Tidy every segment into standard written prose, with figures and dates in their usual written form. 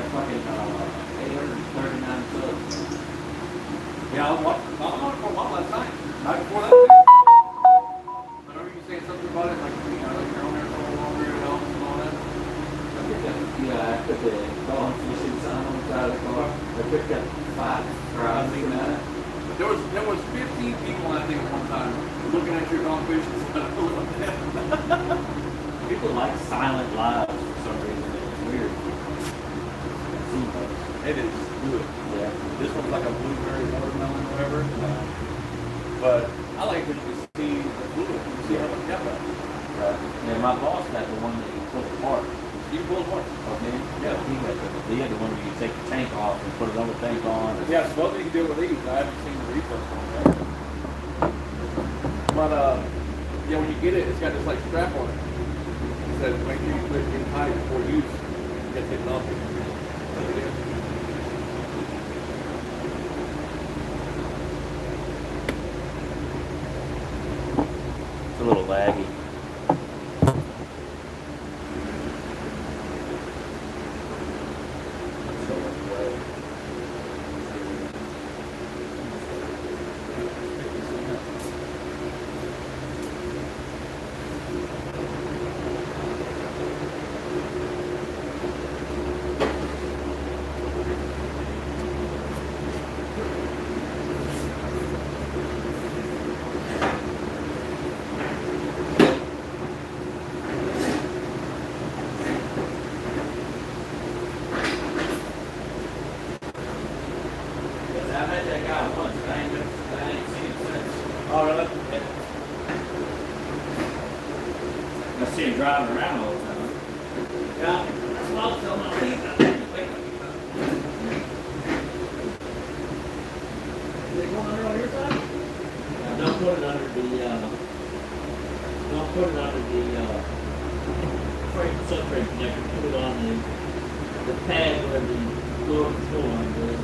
fucking 839 subs. Yeah, I was watching for a while last night. Night before that. I remember you saying something about it, like, you know, like you're on there for a little longer, and all that. Yeah, I put the dog fishing sign on the side of the car. I picked up 5 subscribers. I've seen that. There was 15 people, I think, at one time looking at your dog fishing sign. People like silent lives for some reason. It's weird. It is good. Yeah. This one's like a blueberry watermelon or whatever. But I like when you can see the fluid. You see how much depth that is. Right. Yeah, my boss got the one that you pull apart. You can pull it apart. Okay. Yeah. He had the one where you take the tank off and put another tank on. Yeah, supposedly you can do it with these. I haven't seen the reflex on that. But yeah, when you get it, it's got this like strap on it. It says make sure you put it in tight before use. It gets hit off. It's a little laggy. I met that guy once, but I ain't seen him since. Oh, really? I see him driving around all the time. Yeah, that's what I was telling my lead. Is it going under on your side? Yeah, don't put it under the, subframe connector. Put it on the pad where the door control on goes.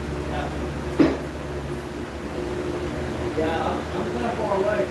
Yeah, I'm kind of far away.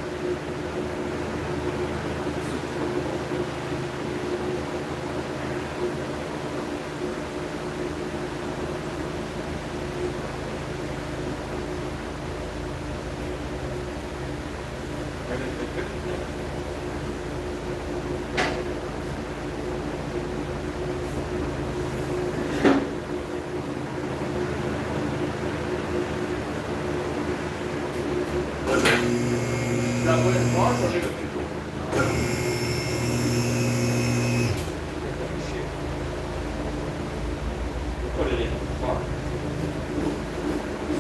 Put it in the park.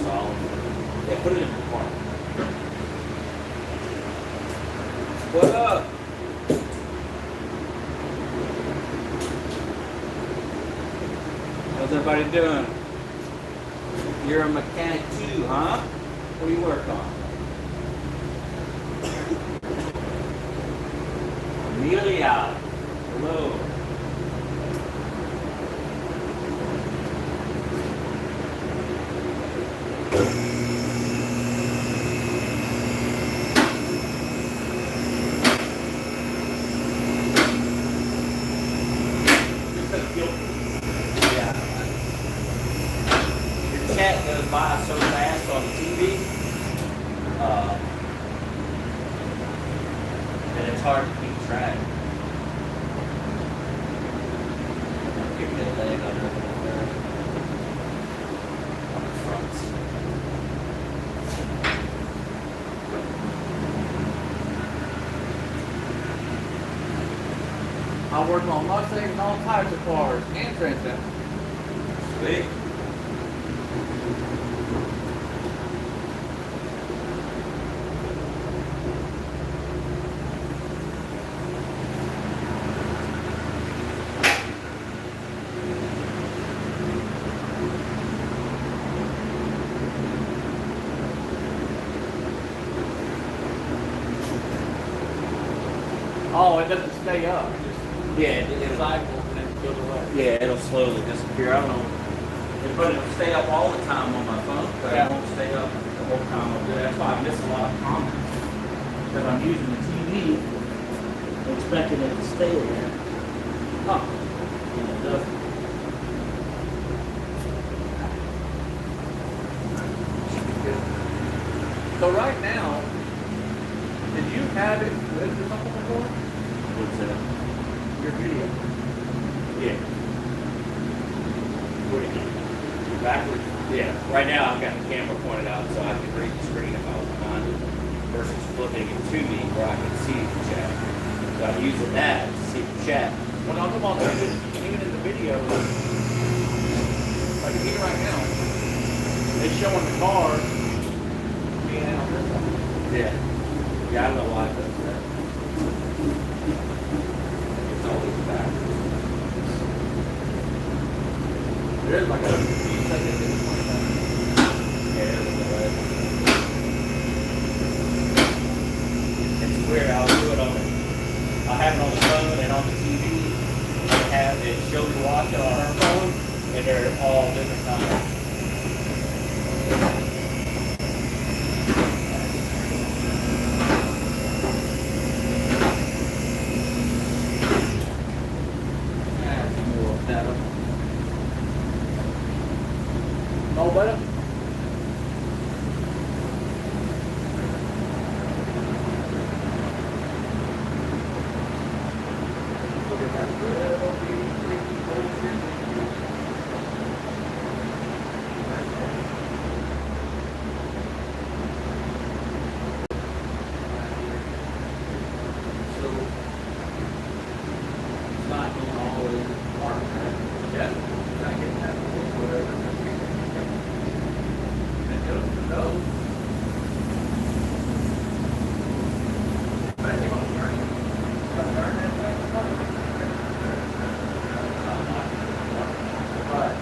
Solid. Yeah, put it in the park. What up? How's everybody doing? You're a mechanic too, huh? What do you work on? Amelia. Hello. Chat goes by so fast on the TV that it's hard to keep track. Give me a leg under there on the fronts. I work on Mustangs and all types of cars and Trans-Am. Sweet. Oh, it doesn't stay up. Yeah, It cycles and then it goes away. yeah, it'll slowly disappear. I don't know. But it'll stay up all the time on my phone, but Yeah. it won't stay up the whole time. That's why I miss a lot of comments. Because I'm using the TV, expecting it to stay there. Huh. And it doesn't. So right now, did you have it flipped or something before? What's that? Your video. Yeah. What do you mean? Backwards? Yeah. Right now I've got the camera pointed out so I can read the screen if I was behind it versus flipping it to me where I can see the chat. So I'm using that to see the chat. Well, I'm talking about even in the video, like here right now, it's showing the car being out this way. Yeah. Yeah, I don't know why it does that. It's always backwards. There's like a few seconds in between that. Yeah, it doesn't do it. It's weird. I'll do it on. I have it on the phone and on the TV. I have it show me watch it on our phone, and they're all different times. That's more better. No better? Look at that little bitty freaky bullshit. So, it's not going all the way in the park, right? Yeah. Not getting that whatever. And it goes to those. But you want to turn it. Turn that thing. But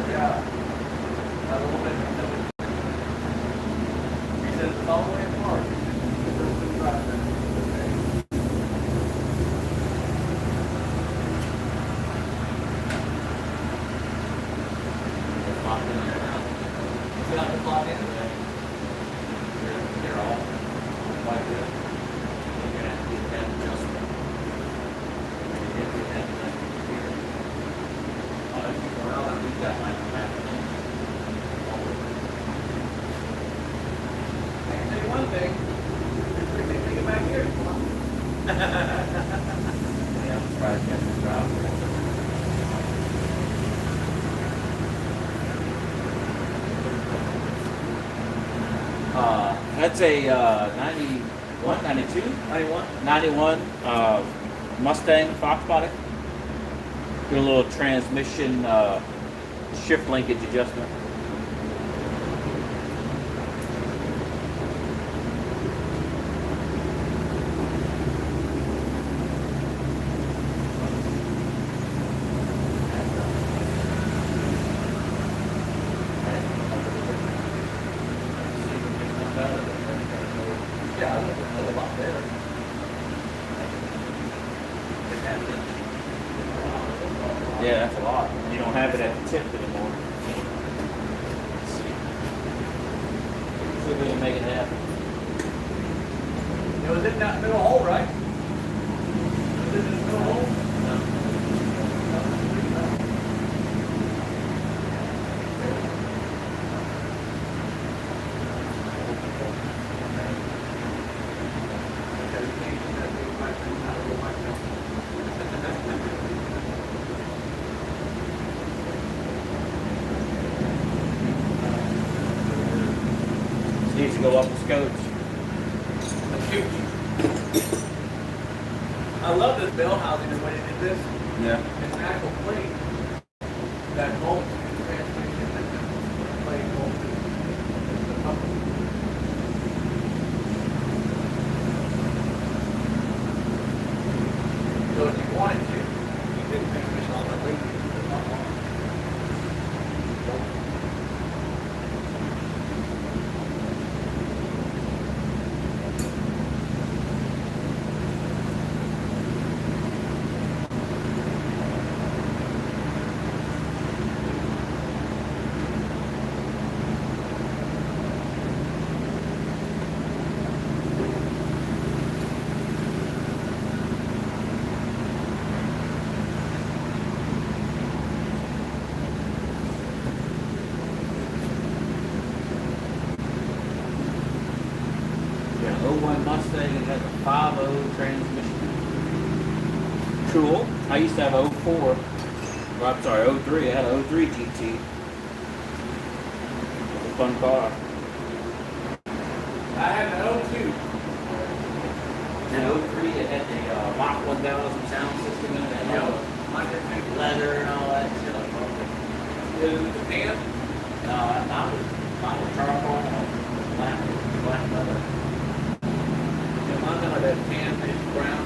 yeah, a little bit. He says it's all the way in park. There's some drive there. It's locked in there now. Is it not the clock in? They're all like this. You're gonna have to get that adjustment. You have to get that adjustment here. Oh, if you go out, We've got like that. I can tell you one thing. There's three things to get back here. Yeah, I'm surprised you have to drive. That's a 91, 92, 91? 91 Mustang Fox body. Do a little transmission shift linkage adjustment. Yeah, I look at a lot better. Yeah, that's a lot. You don't have it at the tip anymore. Let's see. See if we can make it happen. It was in that middle hole, right? Was it in the middle hole? It needs to go up the scopes. That's huge. I love this bell housing and when it did this. Yeah. It's an actual plate that bolts in the transmission. The plate bolts into the pump. So if you wanted to, you could transmission all the way to the pump. '01 Mustang and has a 5.0 transmission. Cool. I used to have '04. Well, I'm sorry, '03. I had an '03 GT. It was a fun car. I had an 02. And '03, it had the Mach 1000 sound system in it. It had Mine did too. leather and all that shit. It was the tan. No, mine was charcoal, black leather. Yeah, mine had that tan, pitch brown.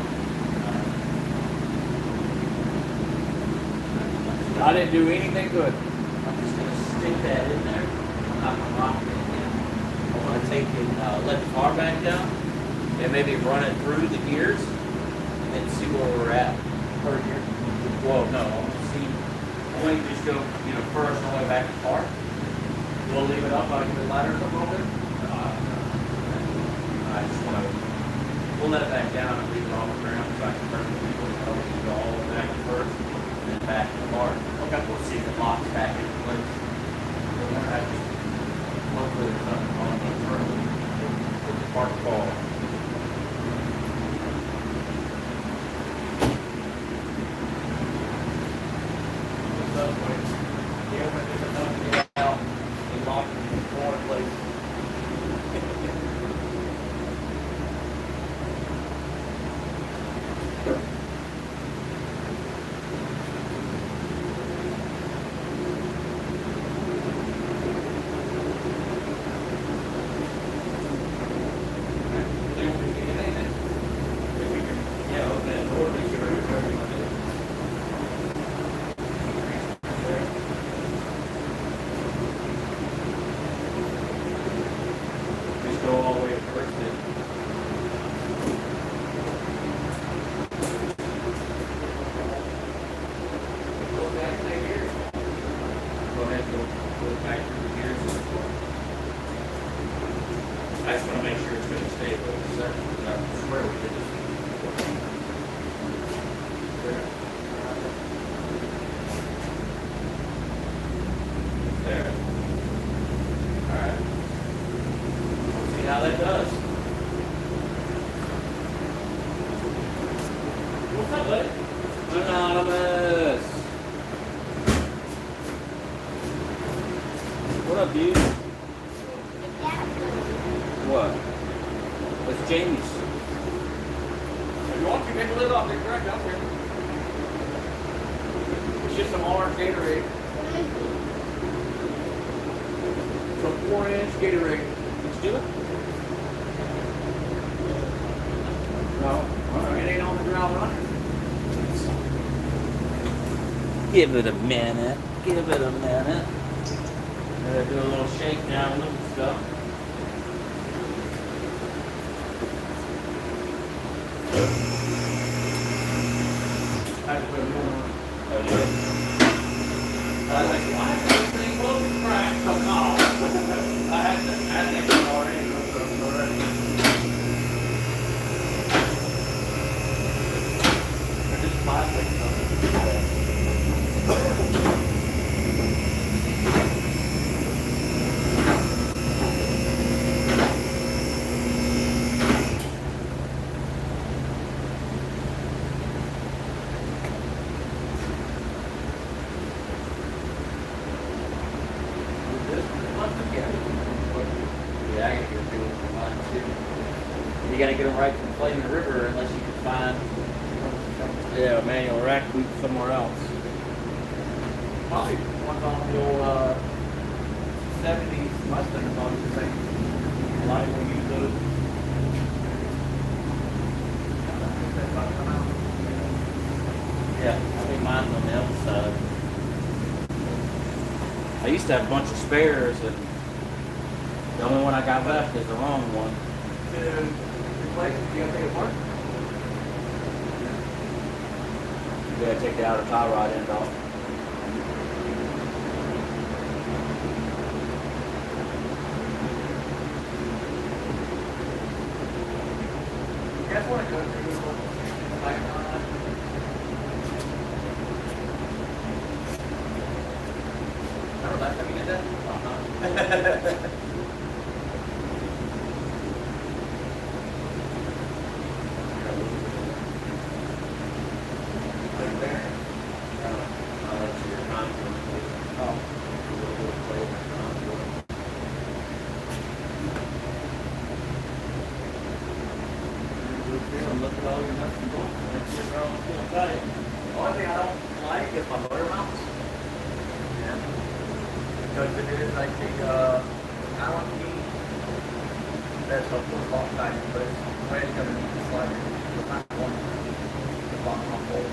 I didn't do anything good. I'm just gonna stick that in there. I'm not gonna lock it in. I want to take it, let the car back down, and maybe run it through the gears, and then see where we're at per gear. Well, no, I want to see. I want you to just go, first all the way back to the car. We'll leave it up. I'll give it ladders up a little bit. I just want to. We'll let it back down and leave it on the ground so I can turn the wheel and go all the way back first, and then back to the car. Okay. We'll see if it locks back into place. Hopefully there's nothing wrong with the park ball. What's up, boy? Yeah, but there's enough to get out and lock the door in place. Just go all the way first then. Go back to the gears. Go ahead and go back to the gears. I just want to make sure it's going to stay with the circle. I swear we did this. There. All right. See how that does. What's up, buddy? Anonymous. What up, dude? What? It's Jamie's. If you want to, take the lid off, take it right down here. It's just some orange Gatorade. Some 4-inch Gatorade. Did you do it? No, it ain't on the ground running. Give it a minute. Give it a minute. Do a little shakedown with the stuff. I had to put a new one on. Oh, yeah. I was like, why is this thing close to crack? Oh, no. I had that already. They're just plastic. Yeah, I gotta get people from mine too. You gotta get them right from Flaming River unless you can find manual rack boot somewhere else. Probably ones on the old 70s Mustang, probably the same. A lot of people use those. Yeah, I think mine's on the other side. I used to have a bunch of spares, and the only one I got left is the wrong one. To replace it, you gotta take it apart. You gotta take the outer tie rod end off. Guess what? Go through like, remember last time you did that? and look at all your nuts and bolts. That's your own tool tight. The only thing I don't like is my motor mounts. Yeah. Because it is like the Allen key. That's a full lock tight, but it's way it's gonna need the slider. It's not one the bottom of bolt.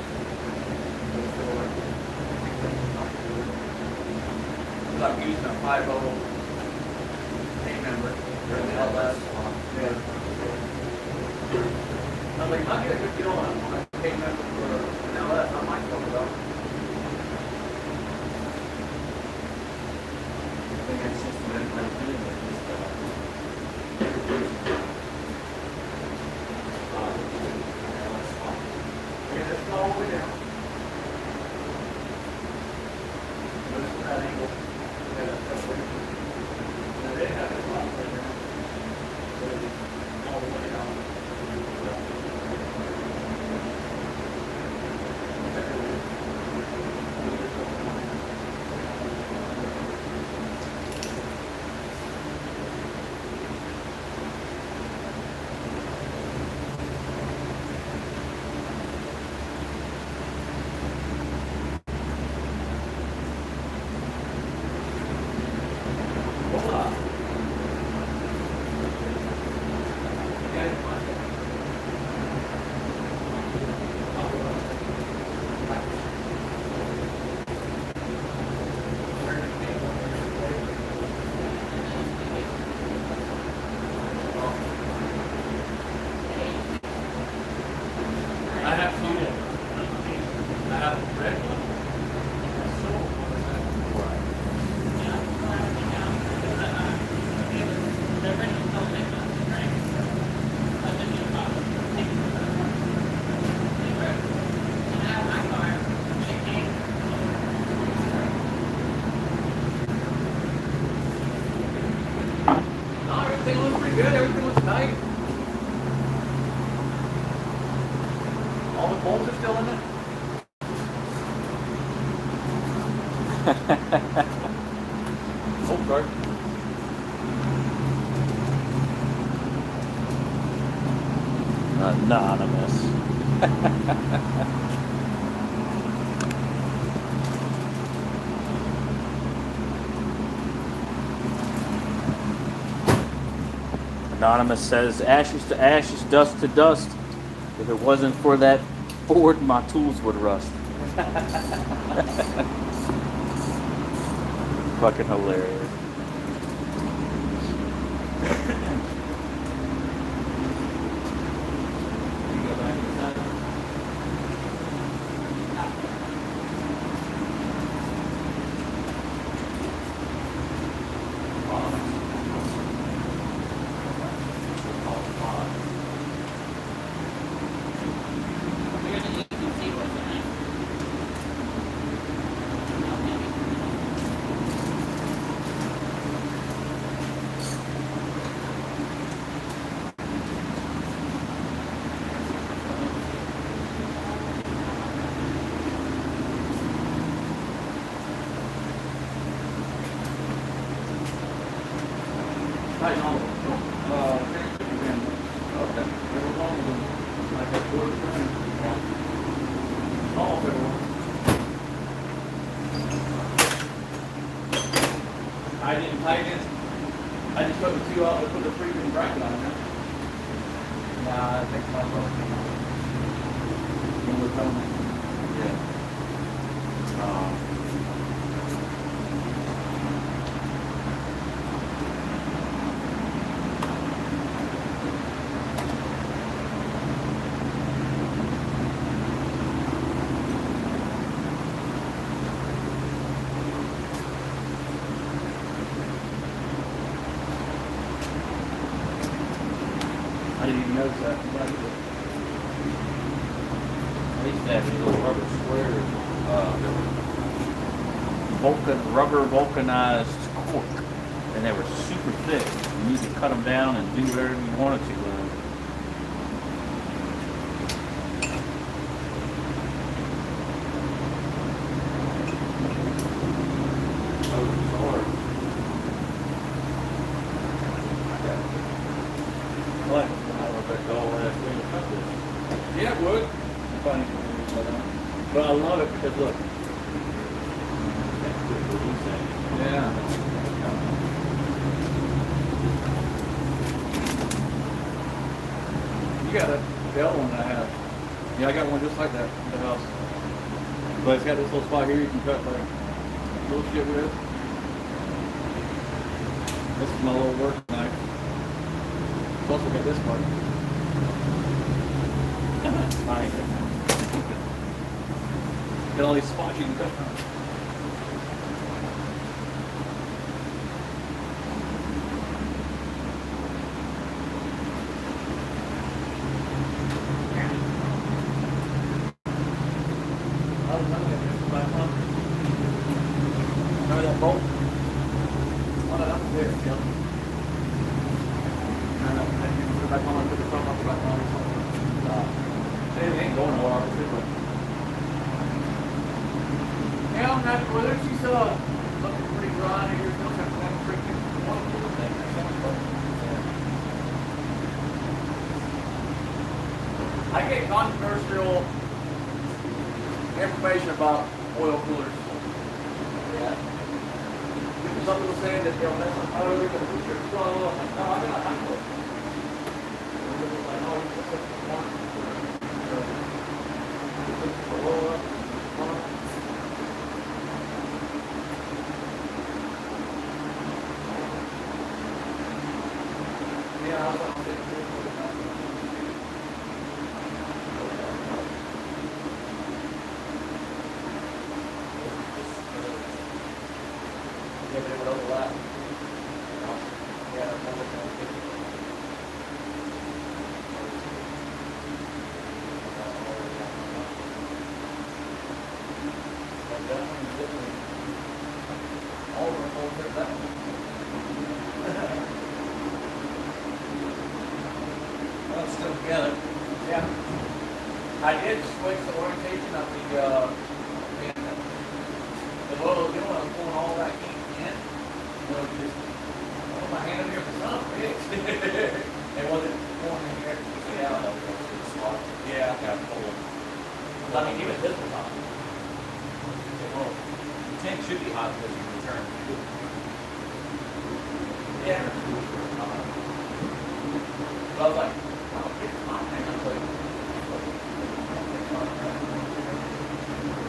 It's like using a 5-0 chain member for the LS. Yeah. I was like, I get a good deal on a chain member for an LS. I might go with that. I think it's just a matter of doing it. Yeah, just go all the way down. Notice that angle. Yeah, that's way. Now they have it locked right now. So it's all the way down. Hold on. Yeah, it's fine. I have two. I have a red one. No, everything looks pretty good. Everything looks tight. All the bolts are still in it. Oh, sorry. Anonymous. Anonymous says, ashes to ashes, dust to dust. If it wasn't for that Ford, my tools would rust. Fucking hilarious. Tight on. Okay. They were long as them. Like that quarter turn. Small they were. I didn't tighten it. I just put the two out and put the freezing bracket on there. Nah, I think my phone came out. When we're filming. Yeah. I didn't even notice that. I used to have these little rubber squares, rubber vulcanized cork, and they were super thick. And you could cut them down and do whatever you wanted to. What? I don't know if that's all last week. Yeah, it would. Funny. But I love it because look. Yeah. You got a Dell one that I have. Yeah, I got one just like that in the house. But it's got this little spot here you can cut like little shit with. This is my little work knife. It's also got this part. Nice. Got all these spots you can cut from. Remember that bolt? Oh, no, that was there. Yep. I know. I just put it back on. I put the phone up back on. It ain't going nowhere, obviously, but. Yeah, I'm not. Well, there's she's looking pretty dry here. Still got one freaking wonderful thing. That's so much fun. I get controversial information about oil coolers. Yeah. Some people saying that they'll mess up motors and push your flow. No, I got a hot one. Like, oh, you put this one. Yeah, I was on it. Yeah, but it would overlap. Yeah, that's what we're all of them over that one. Well, it's still together. Yeah. I did switch the orientation of the oil, you know, I was pulling all that heat in. You know, just put my hand in here for some fixed. It wasn't pouring in here. Yeah. Yeah. I mean, even this was hot. Well, the tank should be hot because you return. Yeah. But I was like, oh, it's hot. I was like,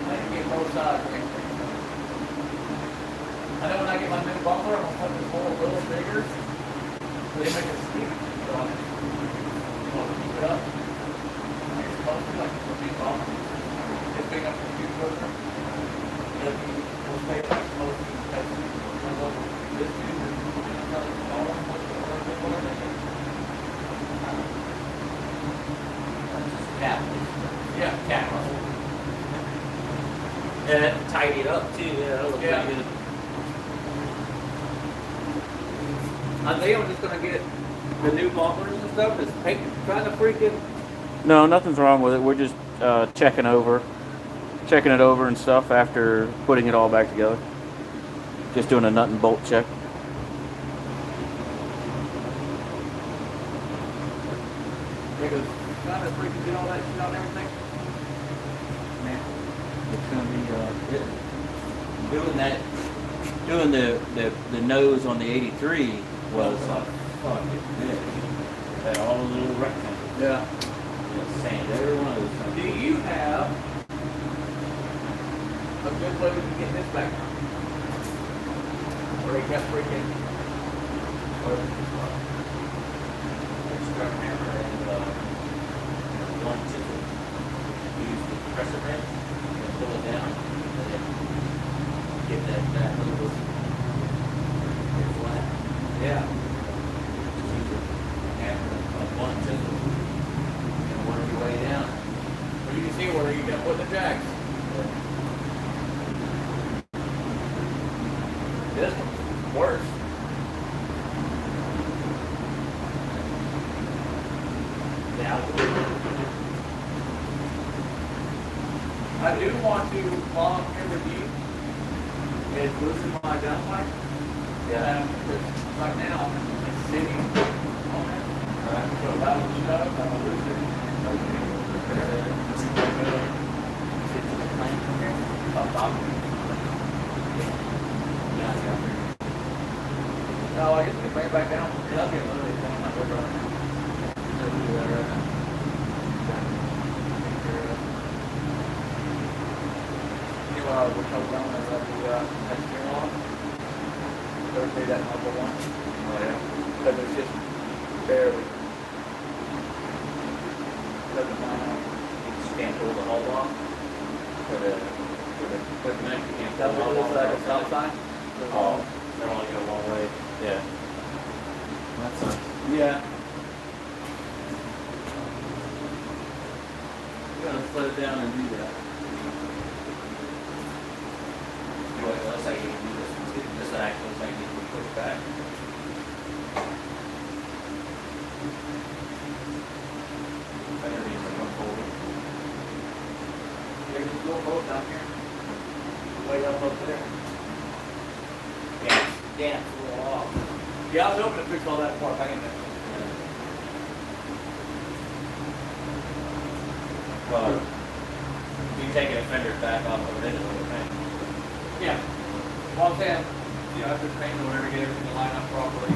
I can get both sides. And then when I get my new bumper, I'm going to put this hole a little bigger. They make it steep. So I'm going to keep it up. It's supposed to be like a big bumper. It's big enough for a few cooker. We'll stay like supposed to because this dude is Cap. yeah, Cap. And tidy it up too. Yeah, that looks Yeah. pretty good. I think I'm just going to get the new bumpers and stuff. It's trying to freaking. No, nothing's wrong with it. We're just checking it over and stuff after putting it all back together. Just doing a nut and bolt check. Because trying to freaking get all that shit on everything. Man, It's gonna be doing the nose on the 83 was fucking big. Had all the little rectangles. yeah. Just sand every one of those Do things. you have a good way we can get this back on? Or they kept freaking. Scrub hammer and one chisel. Use the compressor wrench and pull it down, and then get that little flat. Yeah. Just use a hammer and one chisel and work your way down. Well, you can see where you can put the jacks. This one's worse. I do want to volunteer with you and loosen my downpipe. Yeah. Right now, it's sitting on it. Alright, so if I would shut up, I would loosen it. Up top. No, I guess we can bring it back down. Yeah, that'd be a little bit down. Not over. So we do that right now. You know, we're told down there that the next year on Thursday, that number one. Oh yeah. Because it's just barely. Doesn't line up. You just can't pull the hull off for the equipment. You can't That pull the was hull like a off. stop sign. Oh, they're only go one way. Yeah. That sucks. Yeah. You gotta slow it down and do that. Well, it looks like you can do this one too. This actually looks like you can push back. Better be some forward. There's a little boat down here. Way up there. Yeah, it's a little off. Yeah, I was hoping to fix all that part back in there. Well, you taking a fender back off of it, it'll paint. Yeah. Well, I'm saying, you know, after paint or whatever, get everything to line up properly.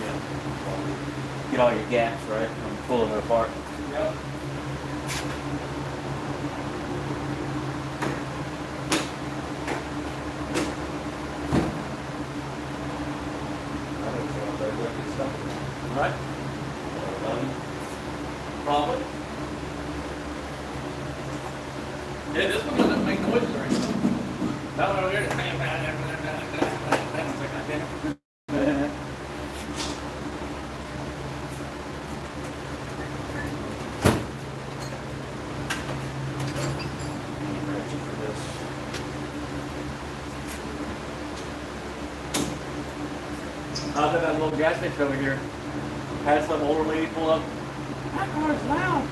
Yeah. Get all your gaps right from pulling it apart. Yep. Right? Probably. Yeah, this one doesn't make noises or anything. That one over there, just bang, bang, bang, bang, bang, bang, bang, bang. It's like, God damn it. I was at that little gas station over here. Had some older lady pull up. That car's loud.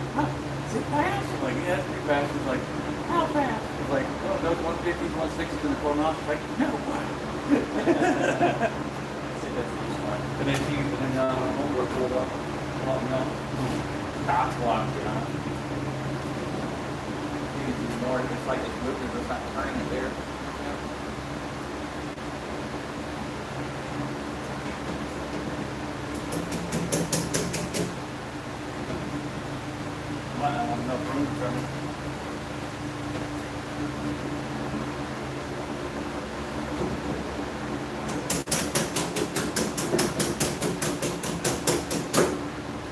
Is it fast? I'm like, yeah, it's pretty fast. She's like, how fast? I was like, oh, those 150s, 160s in the corner mile. She's like, no. And then homeboy pulled up. Well, no. Stop block, you know. She's ignored it. It's like it's moving, it's not turning it there. Might not have enough room for me.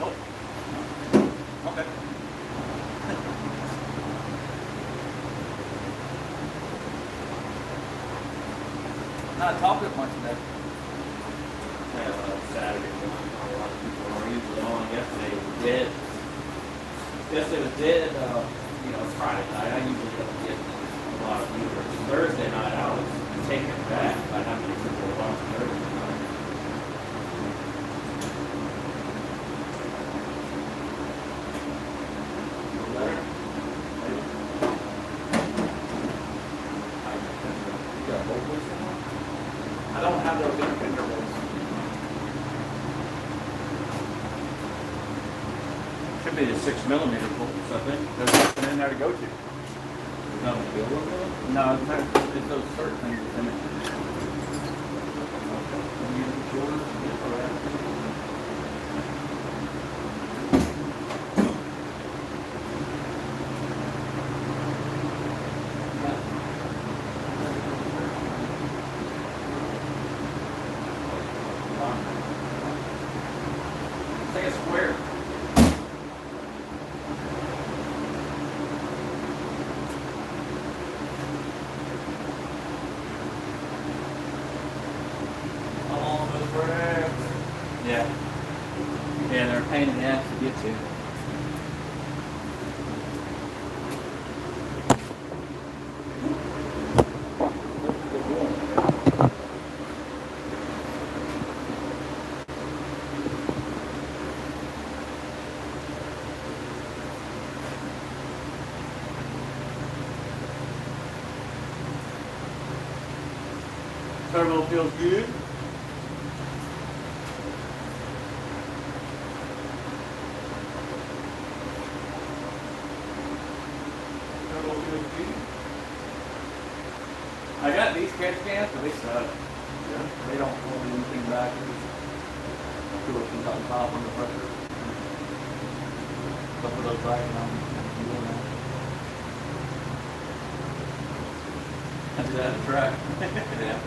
Oh. Okay. Not talking much today. Saturday, a lot of people are usually on. Yesterday was dead. Yesterday was dead, you know, Friday night. I usually don't get a lot of viewers. Thursday night, I was taken back by how many people were on Thursday night. Letter? You got a whole voice in there? I don't have those intervals. Should be the 6mm bolts, I think. There's nothing in there to go to. Nothing to build with? No, it's those certain things that's in it. It's like a square. Almost forever. Yeah. Yeah, they're a pain in the ass to get to. Turbo feels good. got these catch cans, but they suck. They don't hold anything back. Two of them on top on the pressure. Couple of those back now. Do that at a track. Yeah.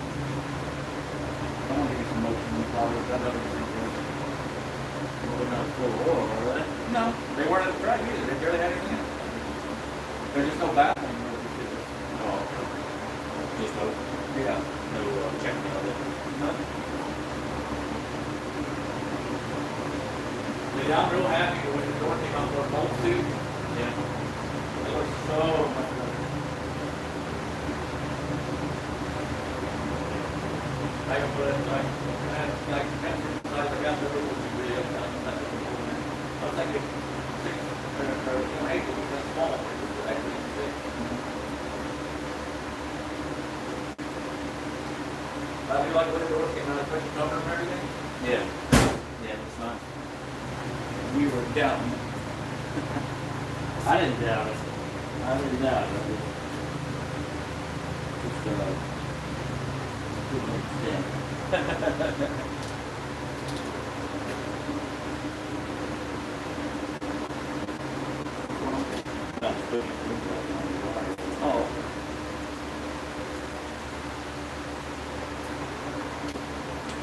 I want to get some motion in the flowers. That doesn't seem good. Well, they're not full of oil, are they? No, they weren't at the track either. They barely had anything in it. There's just no baffling. Oh, just no, Yeah. no checking of it. Dude, I'm real happy when the door came out for a bolt suit. Yeah. It was so much better. I can put it like I got the little video. I was like, 6 or 8 was that small. It was actually big. I do like when the door came out, especially cover and everything. Yeah. Yeah, it's nice. We were down. I didn't doubt it. I didn't doubt it. Just, yeah. Oh.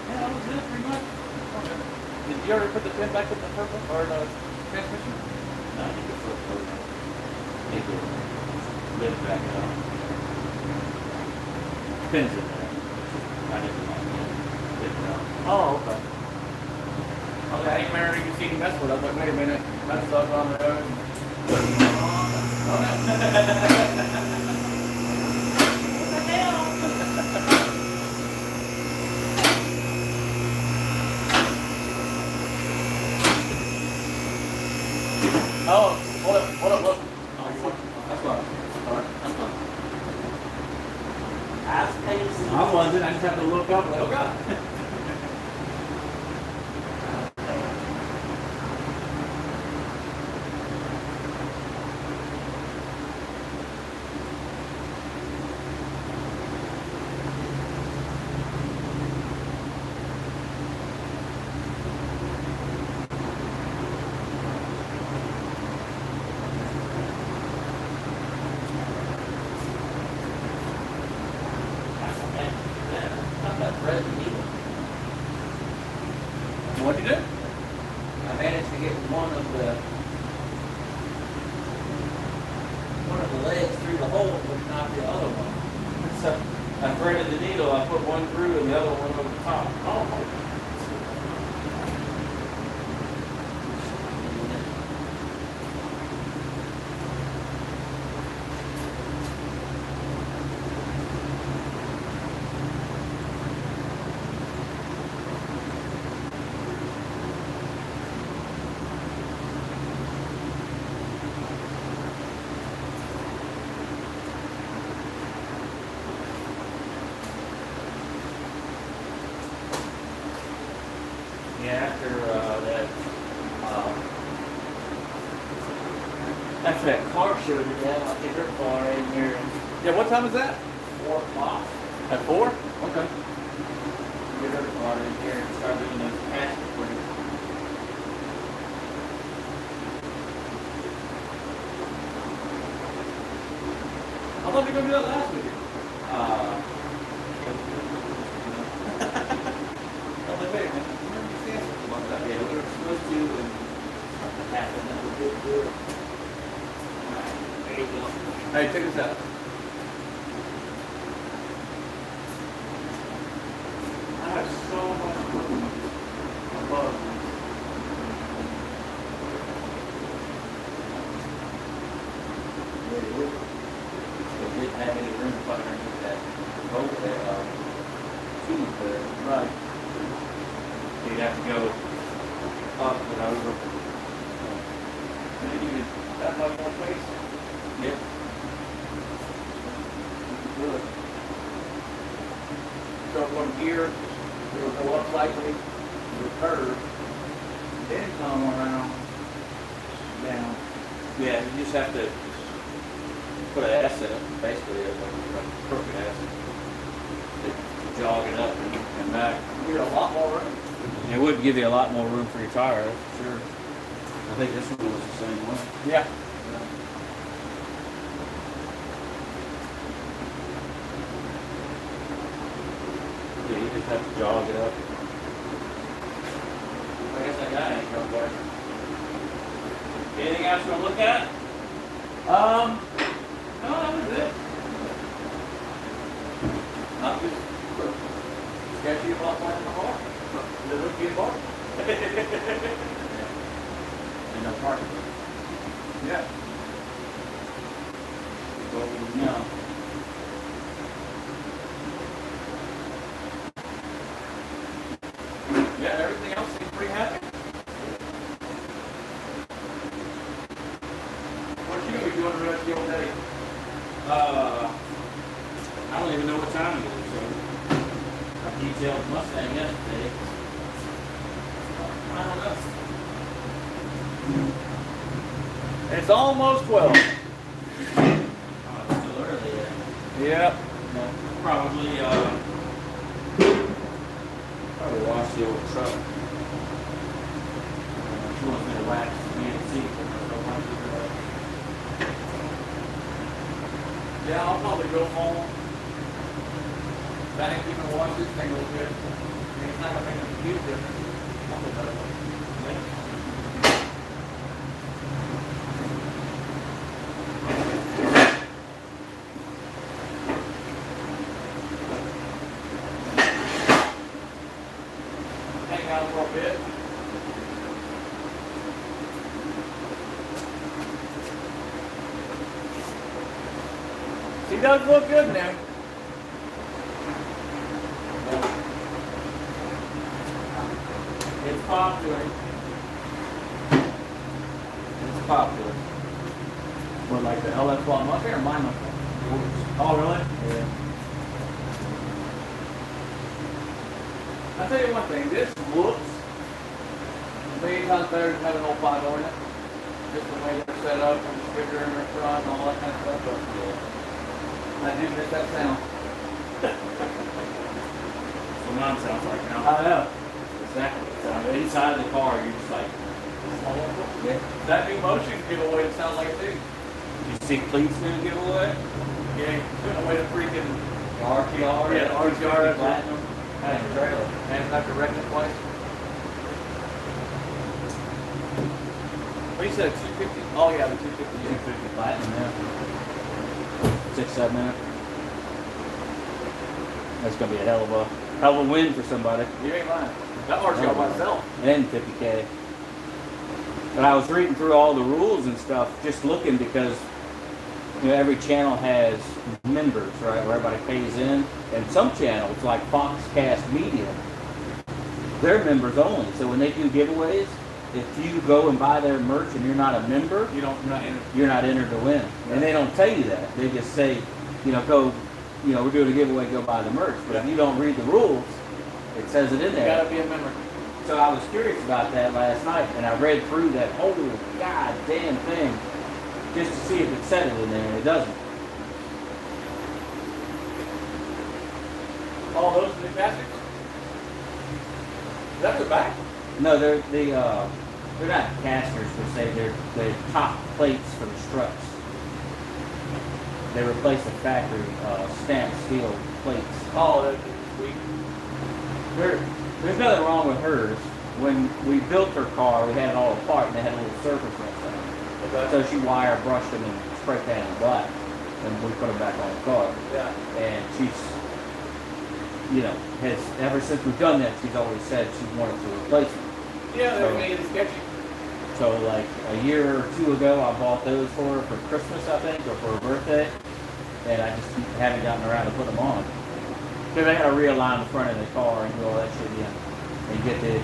Yeah, that was it pretty much. Okay. Did you ever put the pin back in the purple or the transmission? No, I need to flip over. Need to lift back up. Pins in there. I didn't want to lift it up. Oh, okay. Okay, I ain't never even seen you mess with it. I was like, wait a minute, that's stuff on the road. Oh, what up, look. That's fine. Alright, that's fine. I wasn't, I just had to look up like, oh God. What'd you do? I managed to get one of the legs through the hole, but not the other one. So I threaded the needle, I put one through and the other one over the top. Oh. Yeah, after that car showed it down, I think her car in here. Yeah, what time is that? 4 o'clock. At 4? Okay. Get her car in here and start doing those passes for you. I thought you were going to do that last week. I was like, wait, man, remember you said something about that? Yeah, we were supposed to, and something happened that we didn't do it. Alright, there you go. Hey, check this out. I have so much room above me. It didn't have any room for underneath that bolt there, tube there. Right. You'd have to go up and over. And then you can have much more space. Yep. Good. So from here, it'll go up slightly, to the curve, then come around, down. Yeah, you just have to put an S in it, basically, it's like a crooked S. to jog it up and back. You get a lot more room. It would give you a lot more room for your tire, that's for sure. I think this one was the same way. Yeah. Yeah, you just have to jog it up. I guess I got any real quick. Anything else you want to look at? No, that was it. Not just sketchy about playing the bar. The rookie bar. And no parking. Yeah. Well, you know. Yeah, everything else seems pretty happy. What you gonna be doing the rest of your day? I don't even know what time it is, so I detailed Mustang yesterday. I don't know. It's almost 12. Oh, it's still early yet. Yep. No, probably wash the old truck. She wants me to wax the GMC. Yeah, I'll probably go home. That ain't even wash this thing real good. I mean, it's not gonna make a huge difference. I'll put that away. Hang out for a bit. She does look good now. It's popular. It's popular. What, like the lsswap Mustang or my Mustang? Oh, really? Yeah. I'll tell you one thing, this looks a million times better than having an old 5 in it. Just the way they're set up and the sticker in the front and all that kind of stuff. But I do miss that sound. That's what mine sounds like now. I know. Exactly. So inside the car, you're just like, Yeah. That new motion giveaway, it sounds like it too. you see cleats new giveaway? Yeah, giving away the freaking The RTR? Yeah, the RTR. Platinum. and trailer. And it's after wrecking place. What you said, 250? Oh yeah, the 250. 250 Platinum, yeah. 6, 7 minutes. That's gonna be a hell of a win for somebody. You ain't lying. That mark's got myself. And 50K. But I was reading through all the rules and stuff, just looking because every channel has members, right, where everybody pays in, and some channels like Foxcast Media, they're members only. So when they do giveaways, if you go and buy their merch and you're not a member, You're not in it. you're not entered to win. And they don't tell you that. They just say, go, we're doing a giveaway, go buy the merch. But if you don't read the rules, it says it in You there. gotta be a member. So I was curious about that last night, and I read through that whole goddamn thing just to see if it said it in there, and it doesn't. All those new caskets? Is that the back? No, they're not casters per se. They're top plates for the struts. They replace the factory stamped steel plates. Oh, that's sweet. There's nothing wrong with hers. When we built her car, we had it all apart, and they had a little surface on it. Okay. So she wire brushed them and spray painted them black, and we put them back on the car. Yeah. And she's, has ever since we've done that, she's always said she wanted to replace them. Yeah, So- they're made of sketchy. So like a year or two ago, I bought those for her for Christmas, I think, or for her birthday, and I just haven't gotten around to put them on. Because I got to realign the front of the car and do all that shit in, and get the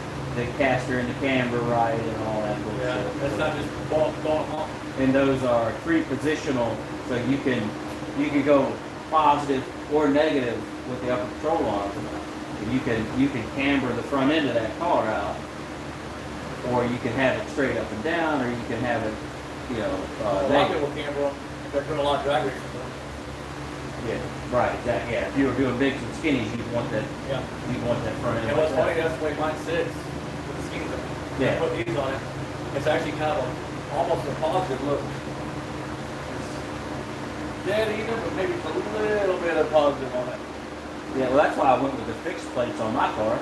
caster and the camber right and all that bullshit. Yeah, that's not just ball off. And those are 3-positional, so you can go positive or negative with the upper control arm. And you can camber the front end of that car out, or you can have it straight up and down, or you can have it, A lot of negative. people can't run. They're putting a lot of drag racing on. Yeah, right, exactly, yeah. If you were doing bigs and skinnies, you'd want that, Yeah. you'd want that front end And like what's funny, that. that's the way mine sits with the skins on it. Yeah. I put these on it. It's actually kind of almost a positive look. It's dead even, but maybe it's a little bit of positive on it. Yeah, well, that's why I went with the fixed plates on my car,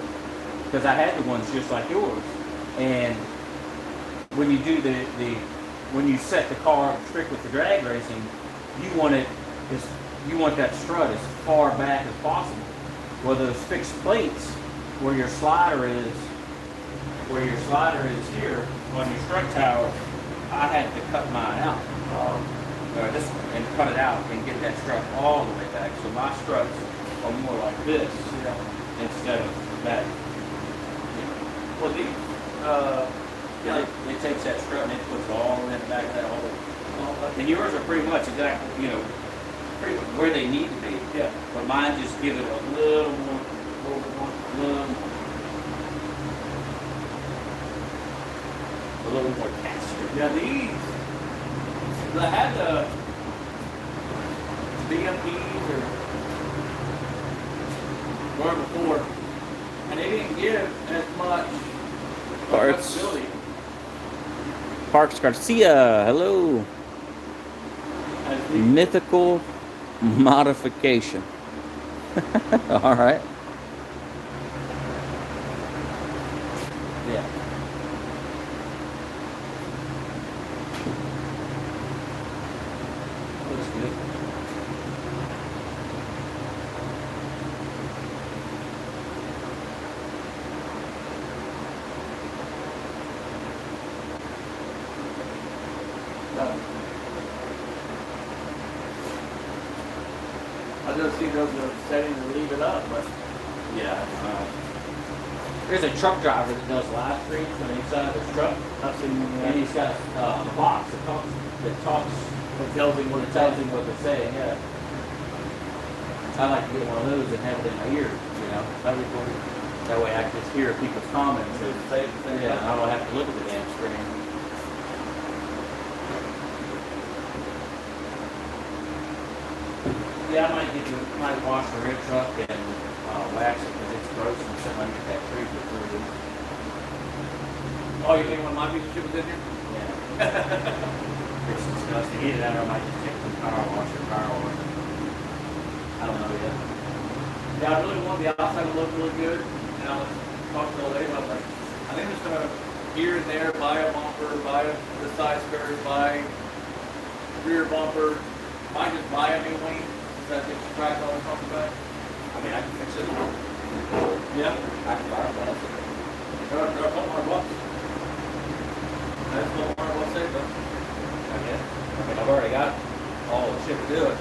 because I had the ones just like yours. And when you do when you set the car up strict with the drag racing, you want that strut as far back as possible. Well, those fixed plates, where your slider is here on your strut tower, I had to cut mine out, and cut it out and get that strut all the way back. So my struts are more like this instead of that. Well, these, Yeah, it takes that strut and it puts it all in the back of that hole. And yours are pretty much exactly, pretty much where they need to be. yeah. But mine just give it a little more, a little more texture. Yeah, these, I had the BMPs or whatever before, and they didn't give as much Parts. flexibility Parks Garcia, hello. as these. Mythical modification. All right. Yeah. Looks good. I just see those are setting to leave it up, but Yeah. There's a truck driver that does live streams on the inside of his truck, I've seen and he's got a box that talks, it tells him what that it's tells saying. him what they're saying. Yeah. I like to get one of those and have it in my ear. That'd be cool. That way I can just hear people's comments. Just say the same Yeah, thing. I don't have to look at the damn screen. Yeah, I might wash the rim truck and wax it because it's gross and something like that tree for 3 weeks. Oh, you think one of my piece of shit was in here? Yeah. It's disgusting. Either that or I might just take some power wash or power wash. I don't know yet. Yeah, I really want the outside to look really good. And I was talking to the lady about like, I think I'm just gonna here and there buy a bumper, buy the side skirts, buy rear bumper. Might just buy a new wing. That gets cracked all the front and back. I mean, I can fix it. Yeah. I can fire it. They're a couple $100. That's a couple $100 save though. I guess. I mean, I've already got all the shit to do it.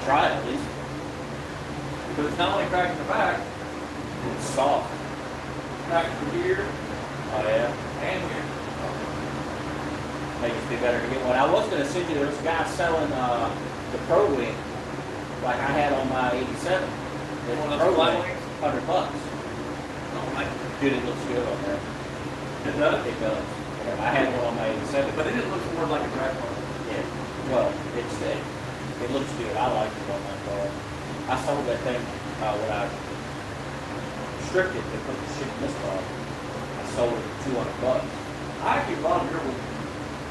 Try it at least. Because it's not only cracking the back, It's soft. it's cracking the rear Oh yeah. and here. May just be better to get one. I was going to send you, there was a guy selling the Pro Wing, like I had on my 87. The One of Pro those fly Wing, wings? $100. Oh my. Dude, it looks good on there. It does? It does. Yeah, I had one on my 87. But it just looks more like a drag car. Yeah. Well, it looks good. I like it on my car. I sold that thing when I stripped it to put the shit in this car. I sold it for $200. I actually bought a rear wing.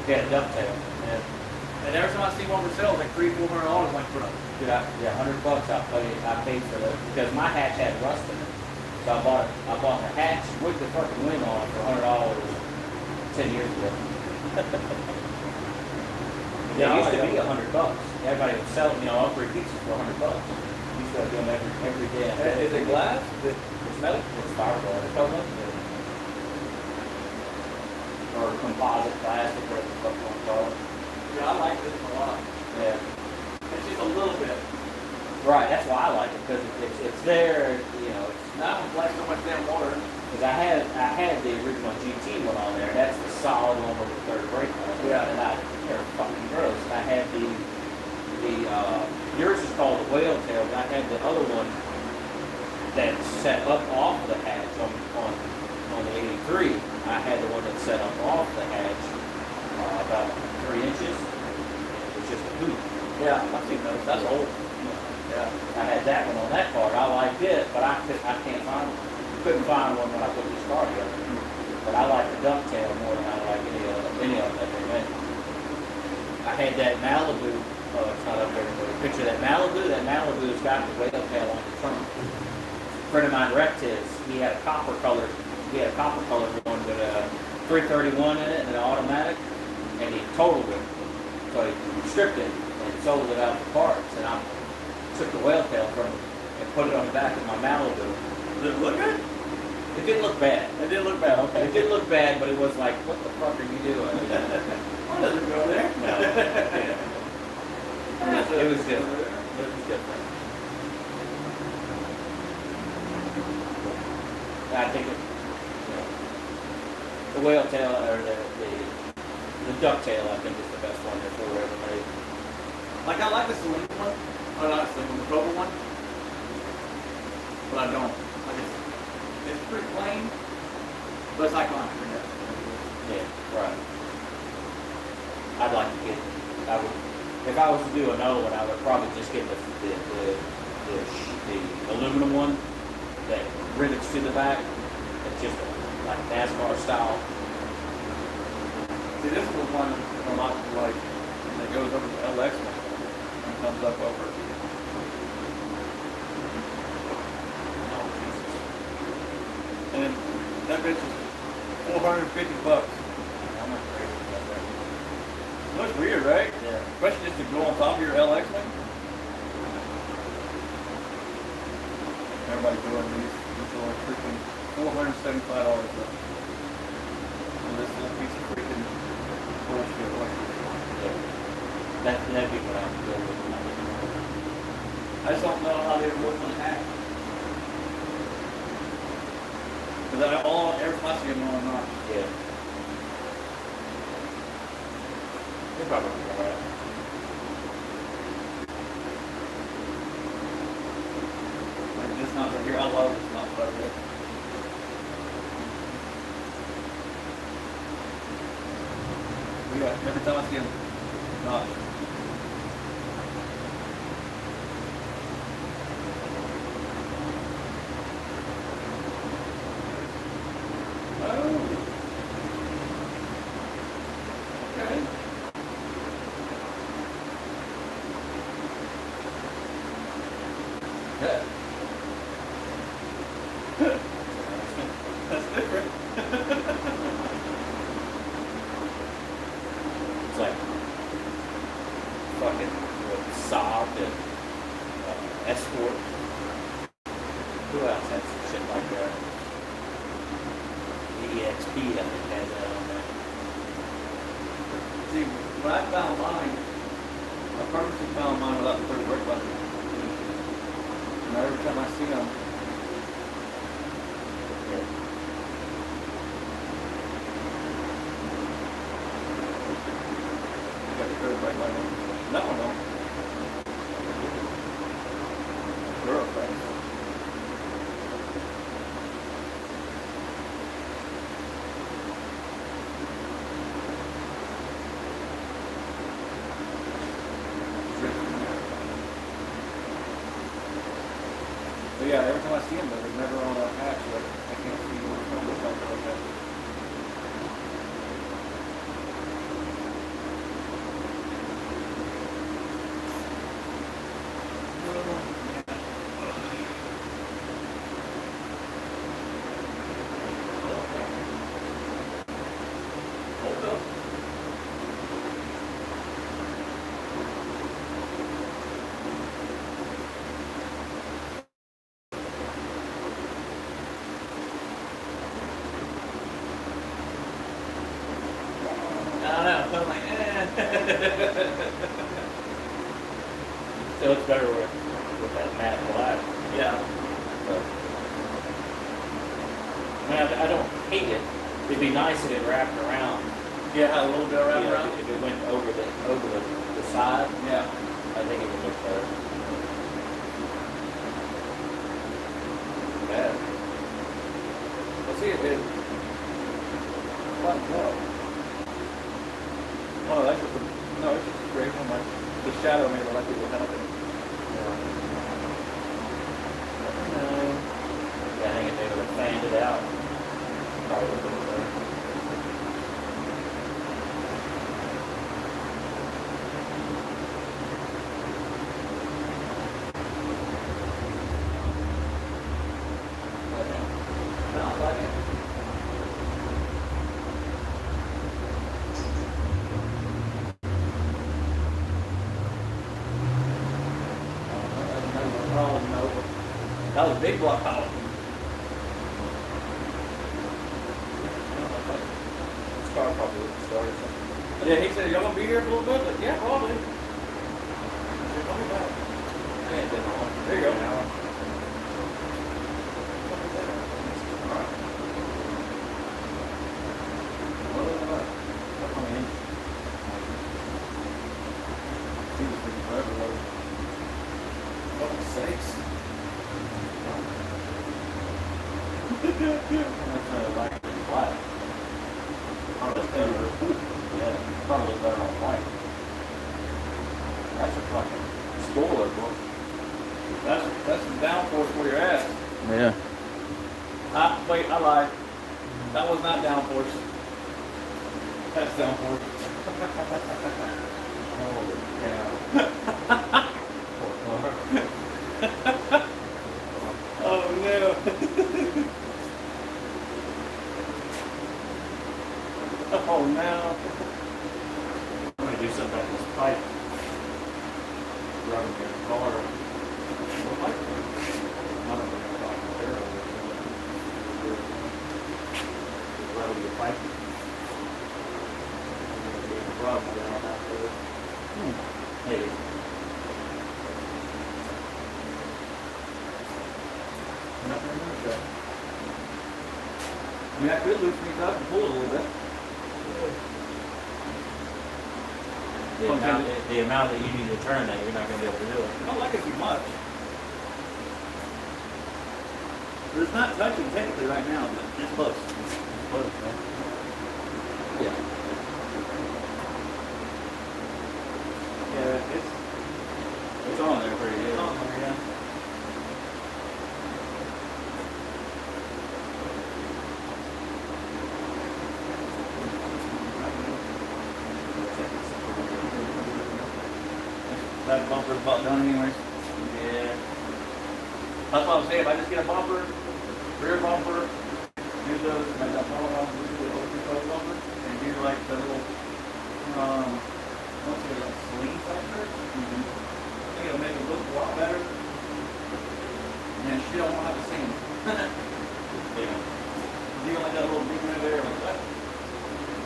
Yeah, dovetail. Yeah. And every time I see one for sale, it's like $300-$400 like for us. Dude, $100 I paid for that because my hatch had rust in it. So I bought the hatch with the fucking wing on it for $100 10 years ago. Yeah, It used to I be like $100. Everybody would sell, upgrade pizzas for $100. You used to do them every day. Is it glass? It's metal. It's fiberglass. It's called or composite plastic, whatever the fuck you want to call it. Yeah, I like this one a lot. Yeah. It's just a little bit. Right. That's why I like it because it's there. It's That one collects so much damn water. because I had the original GT one on there. That's the solid one with the third brake on it. Yeah. And they're fucking gross. I had yours is called the whale tail, but I had the other one that set up off the hatch on the 83. I had the one that set up off the hatch about 3 inches. It's just a hoop. Yeah, I've seen those. That's old. Yeah. I had that one on that card. I liked it, but I couldn't find one when I put this card together. But I like the ducktail more than I like any of them that they made. I had that Malibu. Oh, it's not up there. But a picture of that Malibu. That Malibu's got the whale tail on the trunk. A friend of mine wrecked his. He had a copper colored one with a 331 in it and an automatic, and he totaled it. So he stripped it and sold it out for parts. And I took the whale tail from him and put it on the back of my Malibu. Did it look good? It didn't look bad. It did look bad, okay. It didn't look bad, but it was like, what the fuck are you doing? Why doesn't go there? No. It was different. It was different. I think the whale tail or the duck tail, I think, is the best one that Ford ever made. Like, I like the Celine one. Or not Celine, the Cobra one. But I don't. It's pretty plain, but it's iconic. Yeah, right. I'd like to get. If I was to do another one, I would probably just get the aluminum one that rivets to the back. It's just like NASCAR style. See, this was one a lot like that goes over the LX one and comes up over. And that bitch is $450. I'm not crazy about that. Looks weird, right? Yeah. Especially just to go on top of your LX thing. Everybody doing these are like freaking $475 though. And this little piece of freaking bullshit. Yeah. That'd be what I would go with. I just don't know how they would want to act. Because every time I see them on not. Yeah. You're probably alright. Like this not right here. I love this not right here. But yeah, every time I see them not. That's different. It's like fucking Saab and Escort. Who else has some shit like that? EXP, I think, has that on there. See, when I found mine, I purposely found mine without the third brake button. And every time I see them, I got the third brake button. No, no. Girl face. But yeah, every time I see them, they're never on a patch, so I can't see what it's going to look like that. Hold up. I don't know, so I'm like, Still looks better with that matte black. yeah. I mean, I don't hate it. It'd be nice if it wrapped around. Yeah, a little bit around, You know, around. if it went over the side, Yeah. I think it would look better. Bad. Let's see if it flattens out. Oh, that's just no, it's just straight on my the shadow me, but I think we'll have it. Yeah, I think if they would have fanned it out, probably would have been better. Sounds like it. That was a big block out. This car probably would have started something. Yeah, he said, y'all gonna be here for a little bit? Like, yeah, probably. I said, "Call me back." It ain't been long. There you go. An hour. Fucking sakes. Like black. Probably better. Yeah, probably better on white. That's a fucking spoiler, boy. That's some downforce for your ass. Yeah. Wait, I lied. That was not downforce. That's downforce. Holy cow. Oh no. Oh no. I'm gonna do something about this pipe. Running your car. What pipe? I don't know about the barrel. Run your pipe. Rub down after it. Maybe. Nothing like that. I mean, I could loosen these up and pull it a little bit. The amount that you need to turn that, you're not going to be able to do it. I don't like it too much. But it's not touching technically right now, but it's close. Close, man. Yeah. Yeah, It's on there pretty good. it's on there, yeah. That bumper's about done anyways. Yeah. That's what I'm saying. If I just get a bumper, rear bumper, do those, like that front bumper, do the open bumper, and do like the little, what's it, like sleeve factor? I think it'll make it look a lot better. And shit, I won't have to sing. Yeah. You only got a little movement there like that.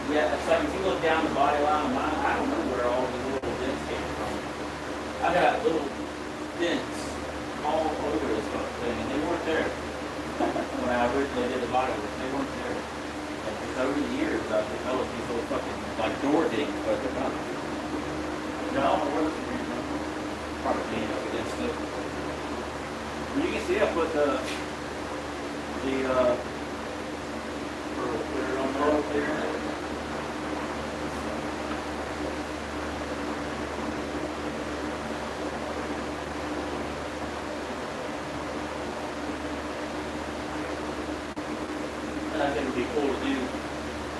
Yeah, it's like if you look down the body line of mine, I don't know where all the little dents came from. I got little dents all over this fucking thing, and they weren't there when I originally did the body work. They weren't there. And just over the years, I've developed these little fucking like door dings, but they're not. No, I don't know where this is from. Probably being up against it. You can see I put the Clear on the clear in it. And I think it'd be cool to do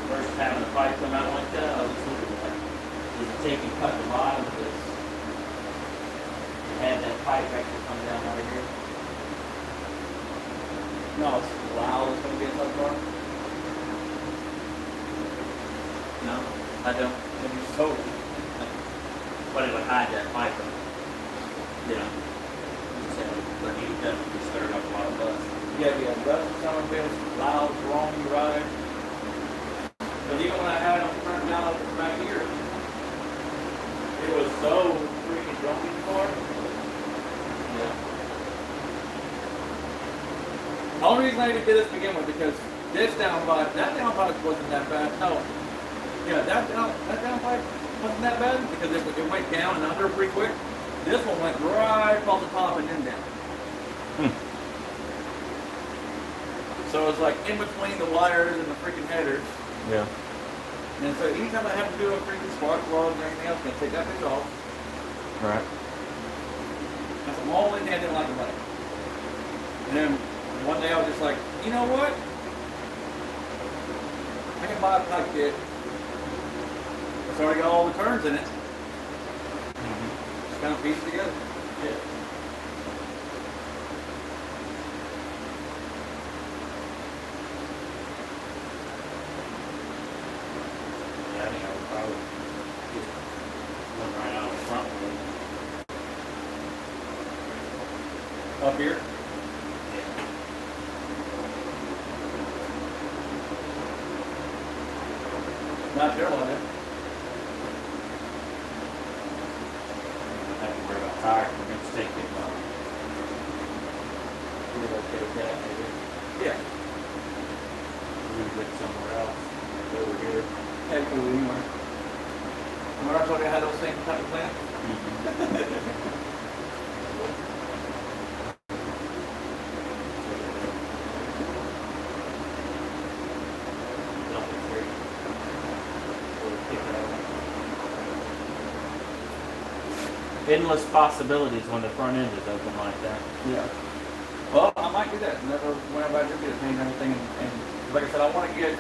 versus having a pipe come out like that. I was just looking like, does it take and cut the bottom of this? Have that pipe actually come down right here. no, it's loud. It's gonna be a tough car. No, I don't. It'll be so. But it would hide that pipe. You know, but he definitely stirred up a lot of dust. Yeah, dust sound a bit loud, wrong, you ride. But even when I had them turned down back here, it was so freaking jumpy before. Yeah. The only reason I even did this to begin with because this down pipe, that down pipe wasn't that bad. No, yeah, that down pipe wasn't that bad because it went down and under pretty quick. This one went right across the top and then down. So it's like in between the wires and the freaking headers. Yeah. And so anytime I have to do a freaking spark plug or anything else, I'm gonna take that bitch off, Right. That's a long thing I didn't like the light. And then one day I was just like, you know what? I can buy a pipe kit. It's already got all the turns in it. Just kind of piece it together. Yeah. Yeah, I think I would probably just run right out the front one. Up here. Not there, one there. I have to worry about tires. We're going to take it up. We're okay with that, maybe. Yeah. Move it somewhere else. Over here. Had to go anywhere. Remember I told you I had those same type of plans? Endless possibilities when the front end is open like that. Yeah. Well, I might do that. Whenever I do get it painted and everything, and like I said, I want to get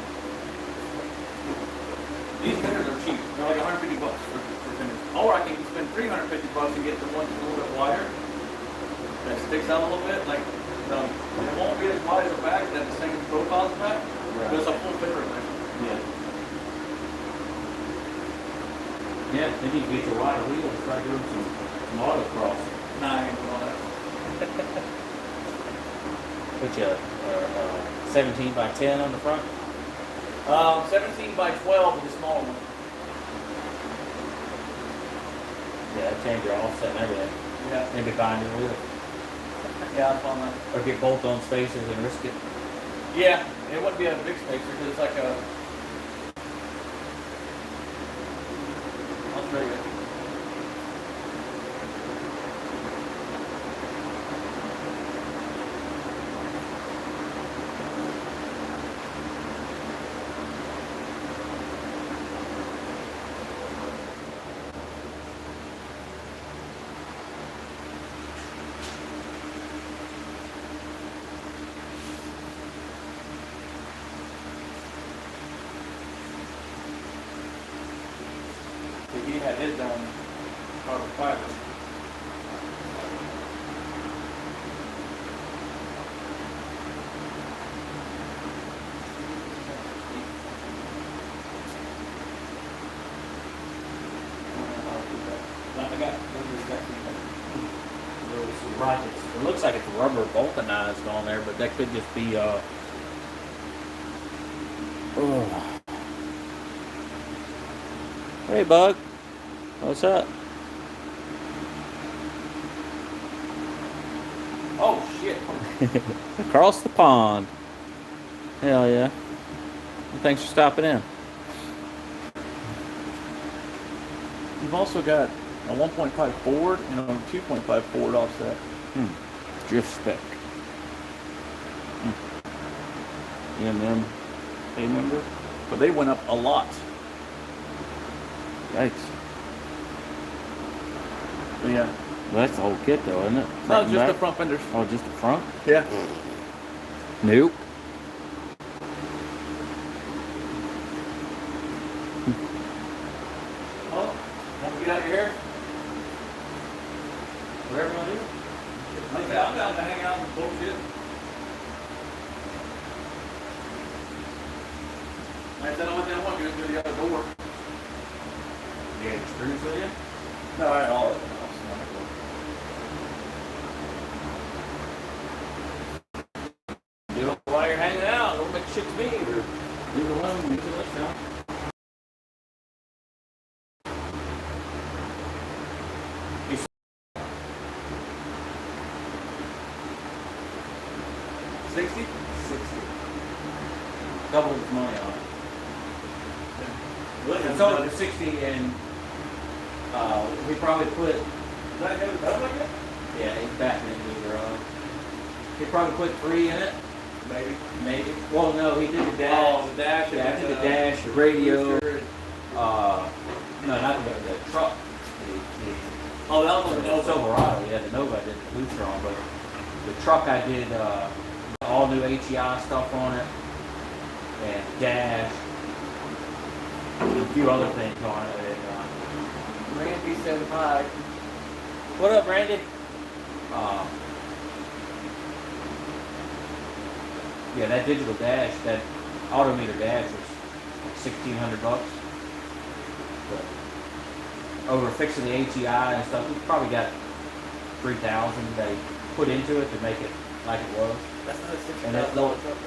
these fenders are cheap. They're like $150 for fenders. Or I can spend $350 and get the one that's a little bit wider that sticks out a little bit. Like it won't be as wide as the back, that the same profile as the back, but it's a full fender in there. Yeah. Yeah, they need to get your wider wheel and start doing some autocross. Nine and all that. Put you 17 by 10 on the front. 17 by 12 is the small one. Yeah, change your offset and everything. Yeah. Maybe bind your wheel. Yeah, I'm on that. Or get bolt-on spacers and risk it. Yeah, it wouldn't be a big spacer because it's like a. I'll show you. He had his done carbon fiber. I got those exact same. Those rockets. It looks like it's rubber vulcanized on there, but that could just be oh. Hey, Bug. What's up? Oh shit! Across the pond. Hell yeah. Well, thanks for stopping in. You've also got a 1.5 Ford and a 2.5 Ford offset. Drift spec. E&M A member, but they went up a lot. Yikes. But yeah. Well, that's the whole kit, though, isn't it? No, Front and just the back? front fenders. Oh, just the front? Yeah. Nope. Oh, want to get out of your hair? Whatever you want to do. I'm down to hang out and bullshit. Like I said, the only thing I want to do is do the other door. You got screws with you? No, I had all of it. Do it while you're hanging out. Don't make shit to me. Or leave it alone. Use it next time. $60? 60. Double the money on it. Look, It's over 60 and we probably put, Is that good? That like that? yeah, he's backing into the garage. He probably put 3 in it, Maybe. maybe. Well, no, he did the dash. Oh, the dash. Yeah, I did the dash, the radio. booster. No, not the truck. The Oh, that was The the Nova. Silverado, yeah, the Nova I did the booster on, but the truck I did all new HEI stuff on it, and dash, and a few other things on it. And, Randy said hi. what up, Randy? Yeah, that digital dash, that odometer dash was like $1,600. But over fixing the HEI and stuff, we probably got $3,000 that he put into it to make it like it was. That's not a And that's $60,000 truck.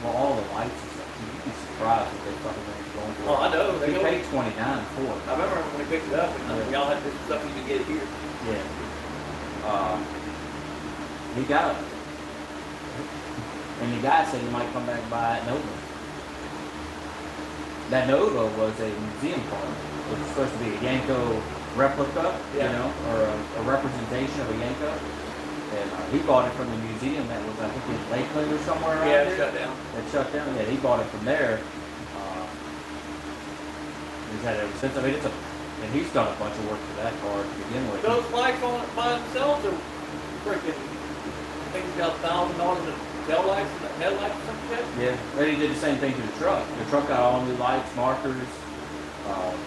Well, all the lights and stuff. You'd be surprised what they fucking are going for. Oh, I know. They We go. paid $29 for it. I remember when we picked it up, and y'all had this stuff you could get it here. Yeah. He got it. And the guy said he might come back and buy it Nova. That Nova was a museum car. It was supposed to be a Yanko replica, Yeah. you know, or a representation of a Yanko. And he bought it from the museum that was, I think, in Lakeland or somewhere around Yeah, there. it shut down. It shut down. Yeah, he bought it from there. He's had it ever since. I mean, and he's done a bunch of work for that car to begin with. Those lights on it by themselves are freaking. I think he's got $1,000 in tail lights and headlights or something. Yeah, and he did the same thing to the truck. The truck got all new lights, markers,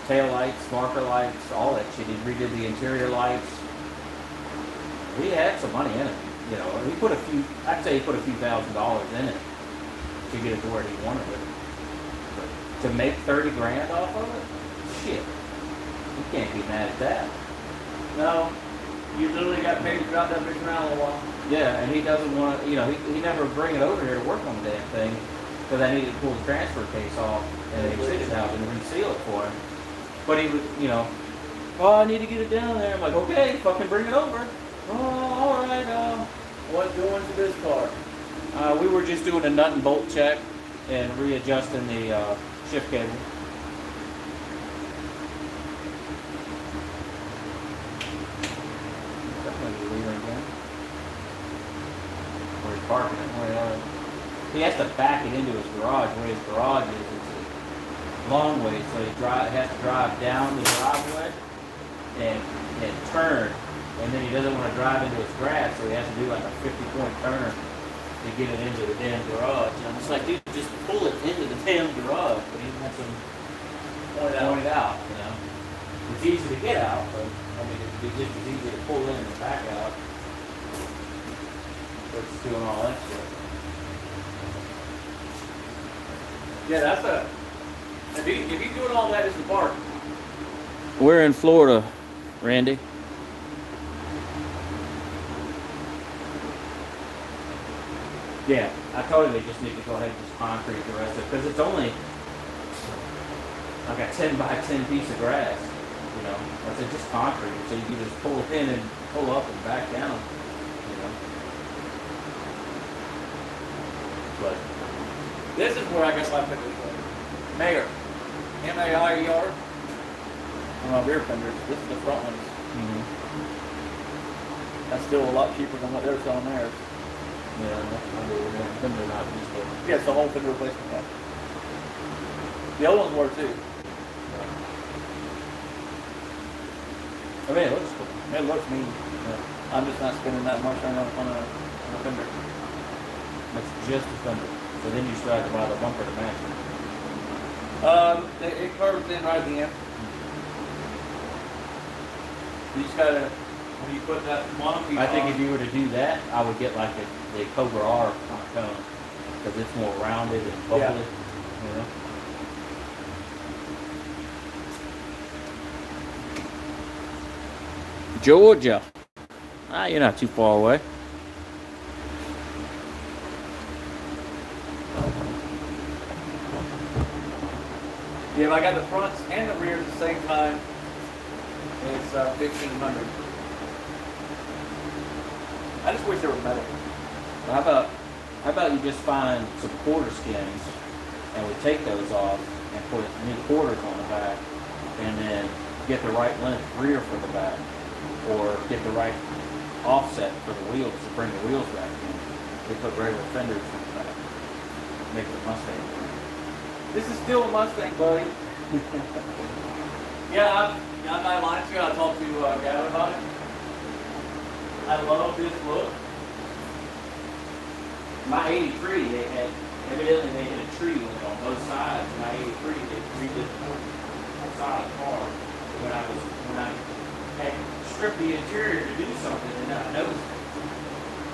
tail lights, marker lights, all that shit. He redid the interior lights. He had some money in it. You know, he put I'd say he put a few $1,000s in it to get it to where he wanted it. But to make 30 grand off of it, shit, you can't be mad at that. No, you literally got paid to drop that bitch around a little while. Yeah, and he doesn't want to, you know, he never bring it over here to work on the damn thing because I needed to pull the transfer case off and the extension house and reseal it for him. But he would, you know, oh, I need to get it down there. I'm like, okay, fucking bring it over. Oh, all right. What's going to this car? We were just doing a nut and bolt check and readjusting the shift cable. Definitely leaving again. Where he's parking it. He has to back it into his garage. Where his garage is, it's a long way, so he has to drive down the driveway and turn. And then he doesn't want to drive into his grass, so he has to do like a 50-point turn to get it into the damn garage. And I'm just like, dude, just pull it into the damn garage. But he wants him point it out, you know. It's easy to get out, but I mean, it'd be just as easy to pull in and back out. But it's doing all that shit. Yeah, that's a. If you doing all that, it's the park. We're in Florida, Randy. Yeah, I told him they just need to go ahead and just concrete the rest of it because it's only like a 10 by 10 piece of grass. You know, I said just concrete, so you can just pull it in and pull up and back down. You know, but This is where I guess I put this one. Mayor. M-A-I-E-R. On my rear fenders. This is the front ones. That's still a lot cheaper than what they're selling theirs. yeah, them are not useful. Yeah, it's the whole fender replacement cost. The other ones were too. I mean, it looks cool. It looks mean. Yeah. I'm just not spending that much on a fender. That's just a fender. So then you still have to buy the bumper to match it. It curves in right at the end. You just gotta, when you put that one piece I think on, if you were to do that, I would get like the Cobra R cone because it's more rounded and bubbly. Yeah. You know? Georgia. You're not too far away. yeah, if I got the fronts and the rears at the same time, it's $1,500. I just wish they were metal. How about you just find some quarter skins and we take those off and put new quarters on the back and then get the right length rear for the back or get the right offset for the wheels to bring the wheels back in. We put regular fenders on the back. Make the Mustang. This is still a Mustang, buddy. I'm not lying to you. I talked to Gavin about it. I love this look. My 83, evidently they had a tree on both sides. My 83, they redid the side of the car when I had stripped the interior to do something, and I noticed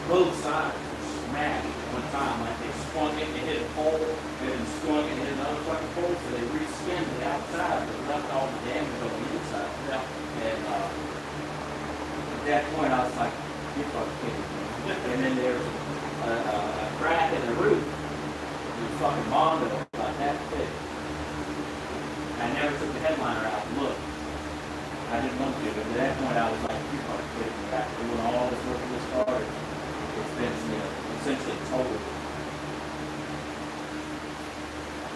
both sides were smashed at one time. Like they swung it and hit a pole, and then swung it and hit another fucking pole, so they re-skinned the outside, but left all the damage on the inside. Yeah. And at that point, I was like, "You're fucking kidding me." And then there was a crack in the roof. It was fucking mondo about that thick. I never took the headliner out and looked. I didn't want to, but at that point I was like, "You're fucking kidding me." After doing all this work on this car, it's been, essentially total.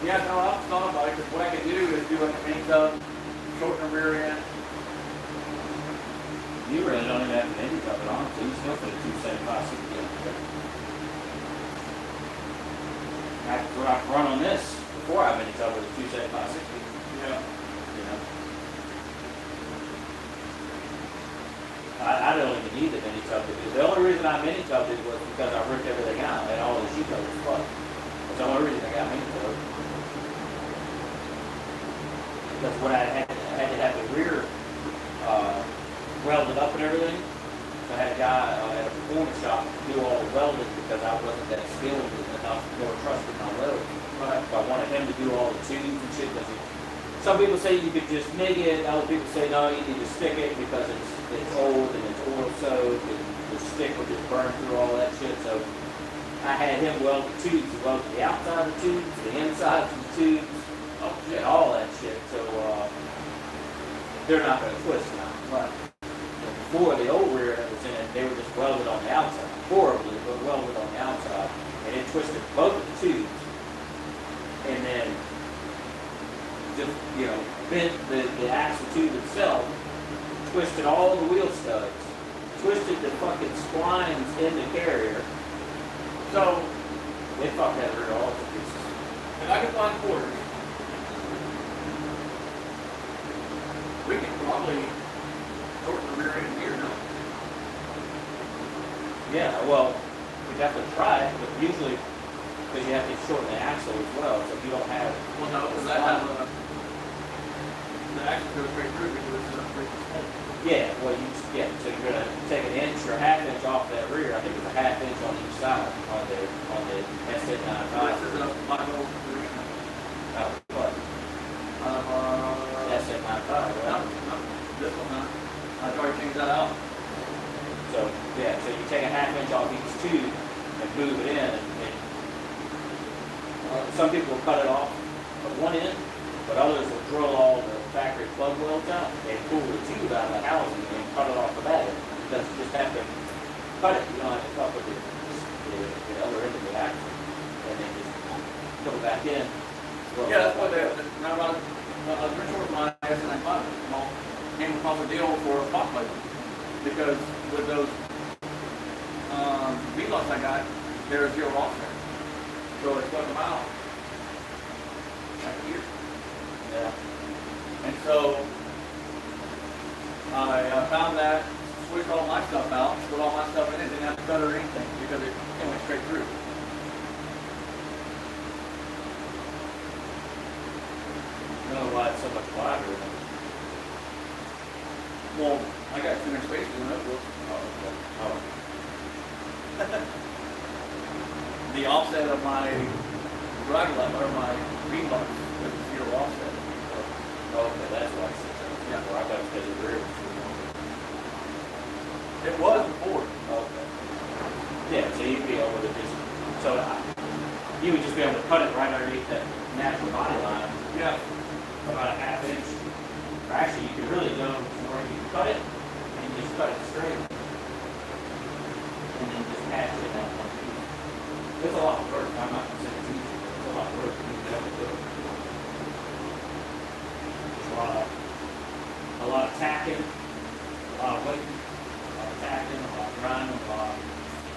Yeah, no, I've thought about it, because what I could do is do like a paint job, shorten the rear end. You really don't even have to any of it, honestly. You still put a 275 60. That's what I've run on this before I've been in trouble with a 275 60. Yeah. You know. I don't even need the mini tub. The only reason I mini tubbed it was because I ripped everything out and all the sheet metal was fucked. That's the only reason I got mini tubbed. Because what I had to have the rear welded up and everything. So I had a guy at a performance shop do all the welding because I wasn't that skilled enough nor trusted my weld. Right. So I wanted him to do all the tubes and shit. Some people say you could just MIG it. Other people say no, you need to stick it because it's old and it's oil soaked and the stick will just burn through all that shit. So I had him weld the tubes. He welded the outside of the tubes, the insides of the tubes, and all that shit. So they're not going to twist now. Right. Before, the old rear that was in it, they were just welded on the outside. Horribly, but welded on the outside. And it twisted both of the tubes. And then just, bent the axle tube itself, twisted all the wheel studs, twisted the fucking splines in the carrier. So, They fucked that rear all to pieces. if I can find quarters, we can probably shorten the rear end here, no? Yeah, well, we definitely try it, but usually, because you have to shorten the axle as well, so if you don't have. Well, no, because I have the axle goes straight through because it's a straight hole. Yeah, well, so you're gonna take an inch or half inch off that rear. I think it's a half inch on each side on the This is S95. a 503. Oh, what? S95, No, right? no, this one, not. I've already changed that out. So yeah, so you take a half inch off each tube and move it in, and some people will cut it off at one end, but others will drill all the factory plug welds out and pull the tube out of the housing and cut it off of that end. Because you just have to cut it. You don't have to cut with the other end of the axle, and then just put it back in. Yeah, that's what I was pretty sure with my S95 came across a deal for a pot plate. Because with those V-Locks I got, there's zero offset. So it's going out right here. Yeah. And so I found that, switched all my stuff out, put all my stuff in it, didn't have to cut or anything because it went straight through. I don't know why it's so much wider. Well, I got too much space in the notebook. Oh. The offset of my drag lever, or my V-Locks, is zero offset. Okay, that's why it's Yeah. Well, I thought it was because of the rear. It was before. Okay. Yeah, so you'd be able to just, you would just be able to cut it right underneath that natural body line, Yeah. about a half inch. Or actually, you could really go where you cut it, and just cut it straight. And then just patch it that one piece. It's a lot of work, I'm not gonna say it's easy, but it's a lot of work to be able to do it. Just a lot of tacking, a lot of weight, a lot of tacking, a lot of grinding, a lot of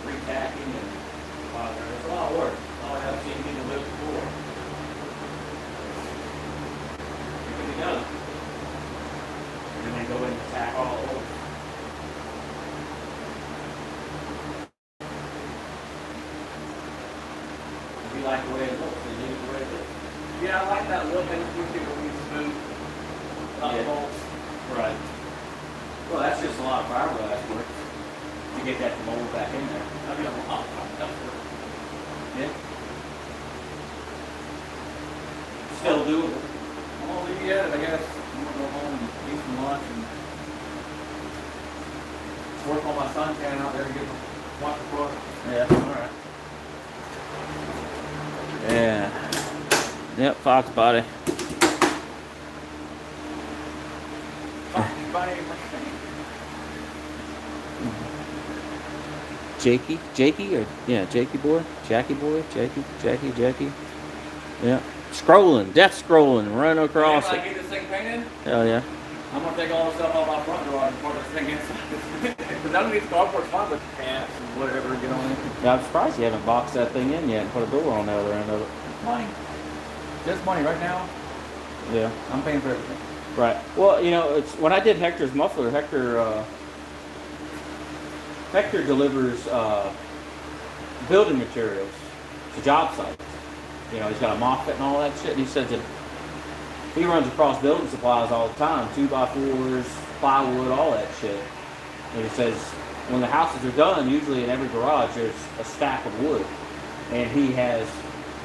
retacking, and it's a lot of work. All I have seen people do it before. It can be done. not the Yeah. bolts. Right. Well, that's just a lot of fiberglass work to get that to mold back in there. I mean, I'm not, Yeah. Still doable. I'm gonna leave you at it, I guess. I'm gonna go home and eat some lunch and work on my suntan out there and get the watch the book. Yeah, alright. Yeah. Yep, Fox body. Body machine. Jakey or yeah, Jakey boy, Jackie. Yeah. Scrolling, death scrolling, run across When I it. get this thing painted, Hell yeah. I'm gonna take all the stuff off my front door and put this thing inside. Because underneath the carport's fine with cats and whatever get on it. Yeah, I'm surprised you haven't boxed that thing in yet and put a door on the other end of it. Money. Just money right now. Yeah. I'm paying for everything. Right. Well, you know, it's when I did Hector's muffler, Hector delivers building materials to job sites. You know, he's got a Moffett and all that shit. And he says that he runs across building supplies all the time, 2x4s, plywood, all that shit. And he says when the houses are done, usually in every garage there's a stack of wood, and he has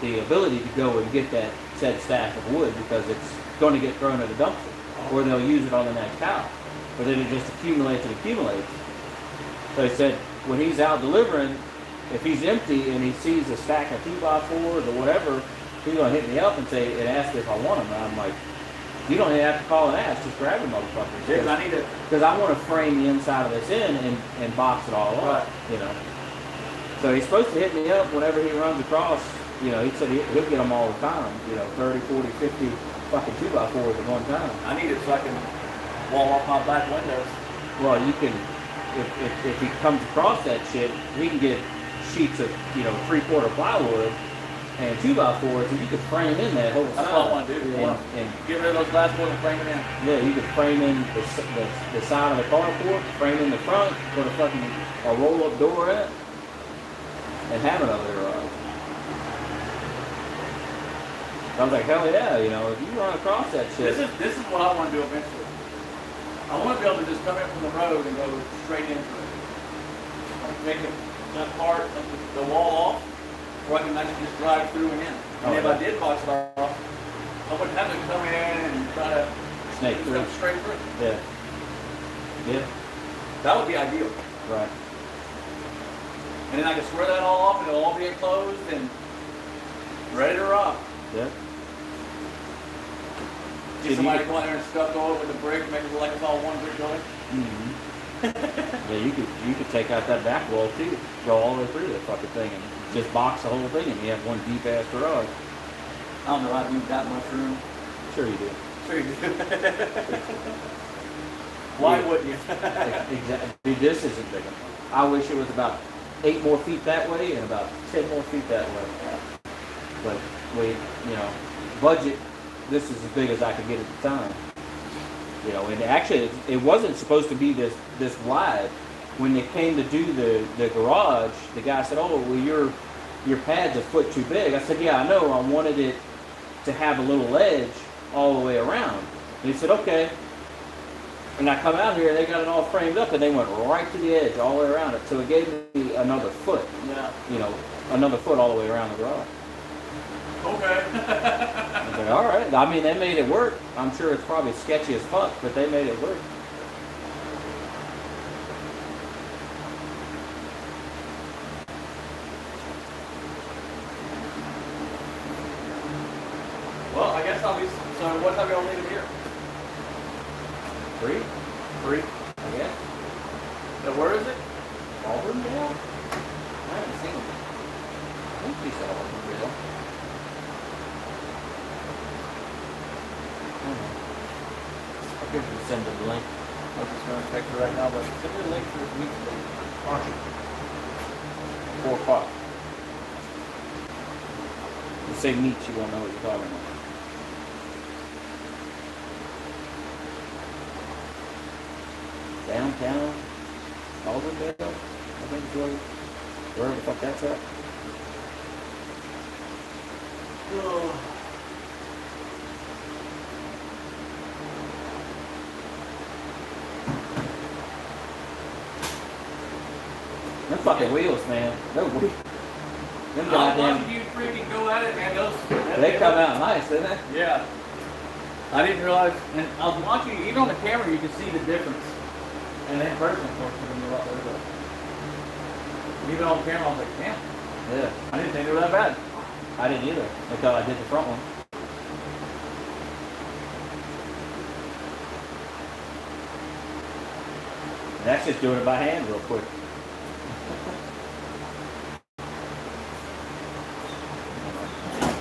the ability to go and get that said stack of wood because it's going to get thrown at a dumpster, or they'll use it on the next house. But then it just accumulates and accumulates. So he said when he's out delivering, if he's empty and he sees a stack of 2x4s or whatever, he's going to hit me up and say and ask if I want them. And I'm like, you don't even have to call and ask, just grab them, motherfuckers. Yeah, 'cause I need it. Because I want to frame the inside of this in and box it all up, Right. you know. So he's supposed to hit me up whenever he runs across, you know, he said he'll get them all the time, you know, 30, 40, 50 fucking 2x4s at one time. I need it so I can wall off my back windows. Well, you can, if he comes across that shit, we can get sheets of, you know, 3/4 plywood and 2x4s, and you could frame in that whole That's side. what I want to do. And Get rid of those glass boards and frame it in. yeah, you could frame in the side of the carport, frame in the front, put a roll-up door in it, and have it over there. I was like, hell yeah, you know, if you run across that shit. This is what I want to do eventually. I want to be able to just come in from the road and go straight into it. Like make that part of the wall off, where I can actually just drive through and in. And Oh, if yeah. I did box it off, I wouldn't have to come in and try to Snake just through. come straight through. Yeah. Yeah, That would be ideal. right. And then I can square that all off and it'll all be enclosed and ready to rock. Yeah. Get somebody to go in there and stuff over with the brick, make it look like it's all one big building. Mm-hmm. Yeah, you could take out that back wall too, go all the way through that fucking thing, and just box the whole thing, and you have one deep ass garage. I don't know how to use that much room. Sure you do. Sure you do. Why Yeah. wouldn't you? Exactly. Dude, this isn't big enough. I wish it was about 8 more feet that way and about 10 more feet that way. But we, you know, budget. This is as big as I could get at the time. You know, and actually, it wasn't supposed to be this wide. When they came to do the garage, the guy said, "Oh, well, your pad's a foot too big." I said, "Yeah, I know. I wanted it to have a little edge all the way around." And he said, "Okay." And I come out here, they got it all framed up, and they went right to the edge, all the way around it. So it gave me another foot. Yeah. You know, another foot all the way around the garage. Okay. I was like, all right. I mean, they made it work. I'm sure it's probably sketchy as fuck, but they made it work. Well, I guess I'll be. So what time y'all leave here? 3, Three. I guess. So where is it? Auburndale? I haven't seen it. I think he said Auburndale. I could just send him the link. I was just going to text her right now, but send me a link to this meeting. Aren't you? 4 o'clock. You say meet, you won't know what you're talking about. Downtown Auburndale, I think is wherever the fuck that's at. fucking wheels, man. They're weak. Them I was goddamn, watching you freaking go at it, man. they come out nice, didn't they? Yeah. I didn't realize, and I was watching, even on the camera, you could see the difference. And in person, of course, it was a lot better. Even on camera, I was like, damn, Yeah. I didn't think they were that bad. I didn't either until I did the front one. That's just doing it by hand real quick.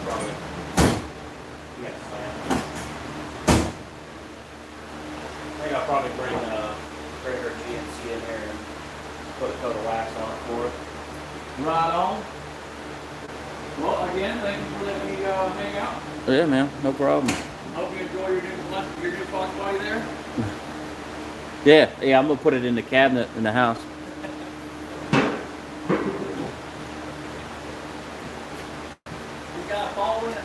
Probably. Yes, I think I'll probably bring her GNC in there and put a coat of wax on it for her. Right on. Well, again, thank you for letting me hang out. Yeah, man, no problem. Hope you enjoy your new box while you're there. Yeah, I'm gonna put it in the cabinet in the house. You got a ball in it.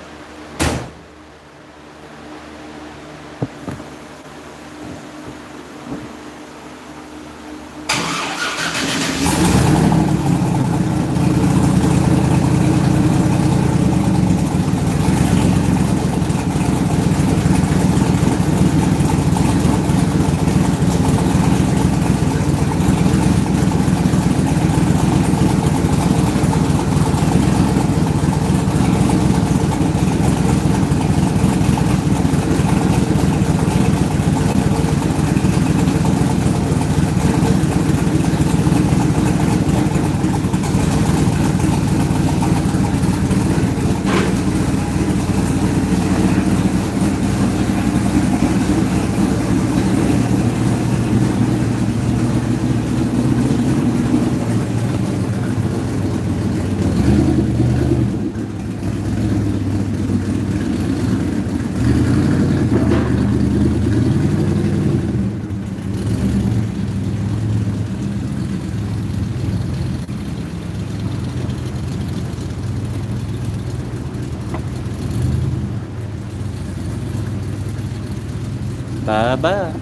Bye bye.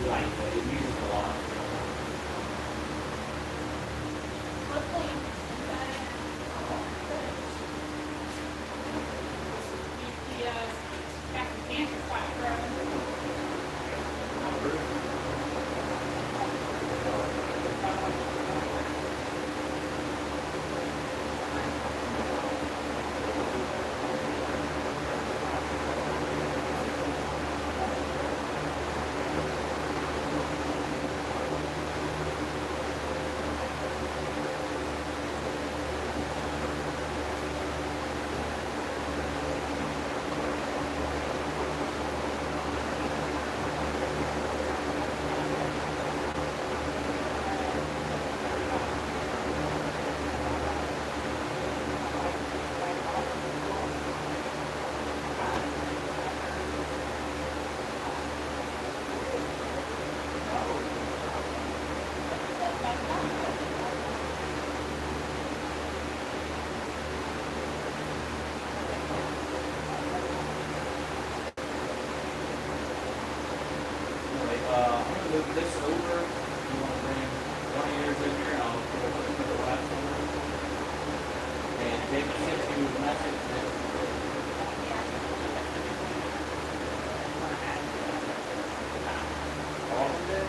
Lightweight, it uses a lot. Move this over. You want to bring one of yours in here, and I'll put a look at the last one. And Jake sent you the message that Austin did.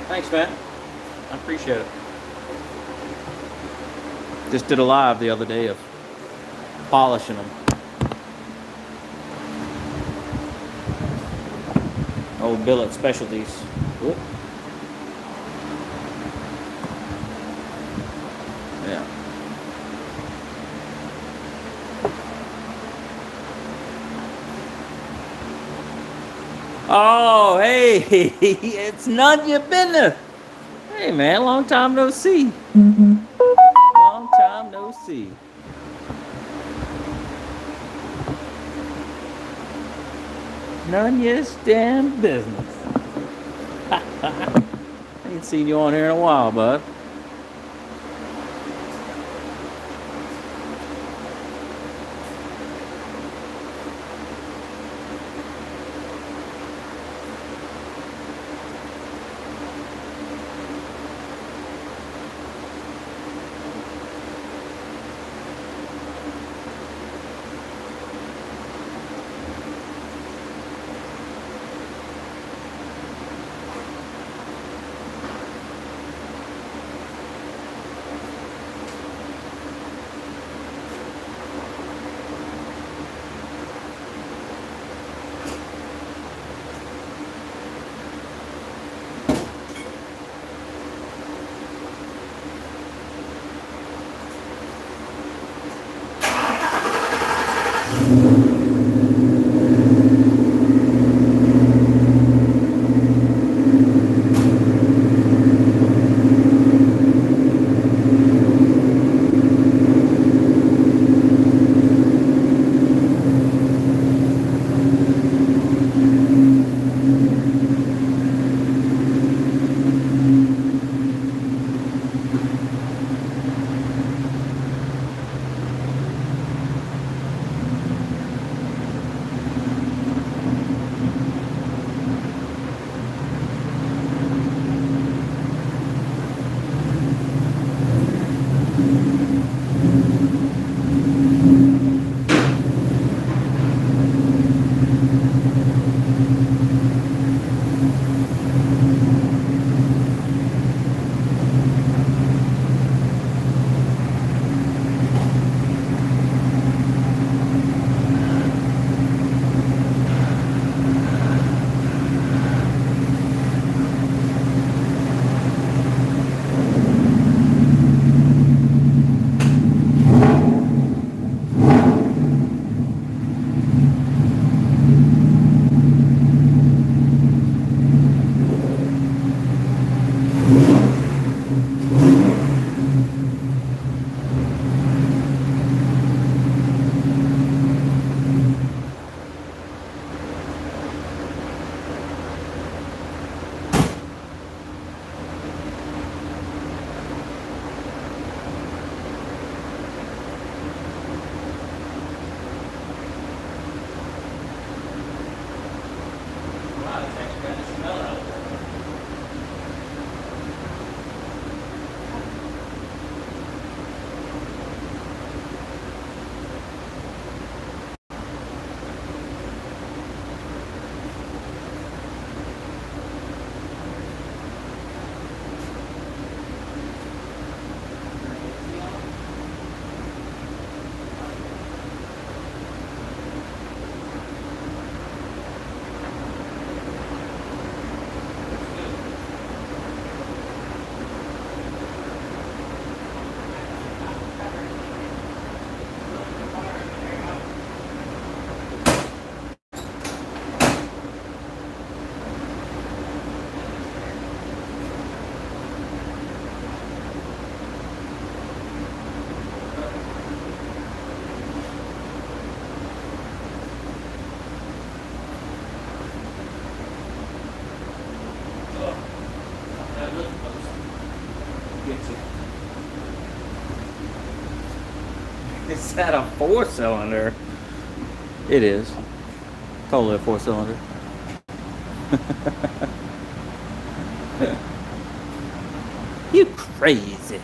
Thanks, man. I appreciate it. Just did a live the other day of polishing them. Old billet specialties. Whoop. Yeah. Oh, hey, it's none of your business. Hey, man, long time no see. Long time no see. None of your damn business. Ain't seen you on here in a while, bud. Is that a 4-cylinder? It is. Totally a 4-cylinder. You crazy.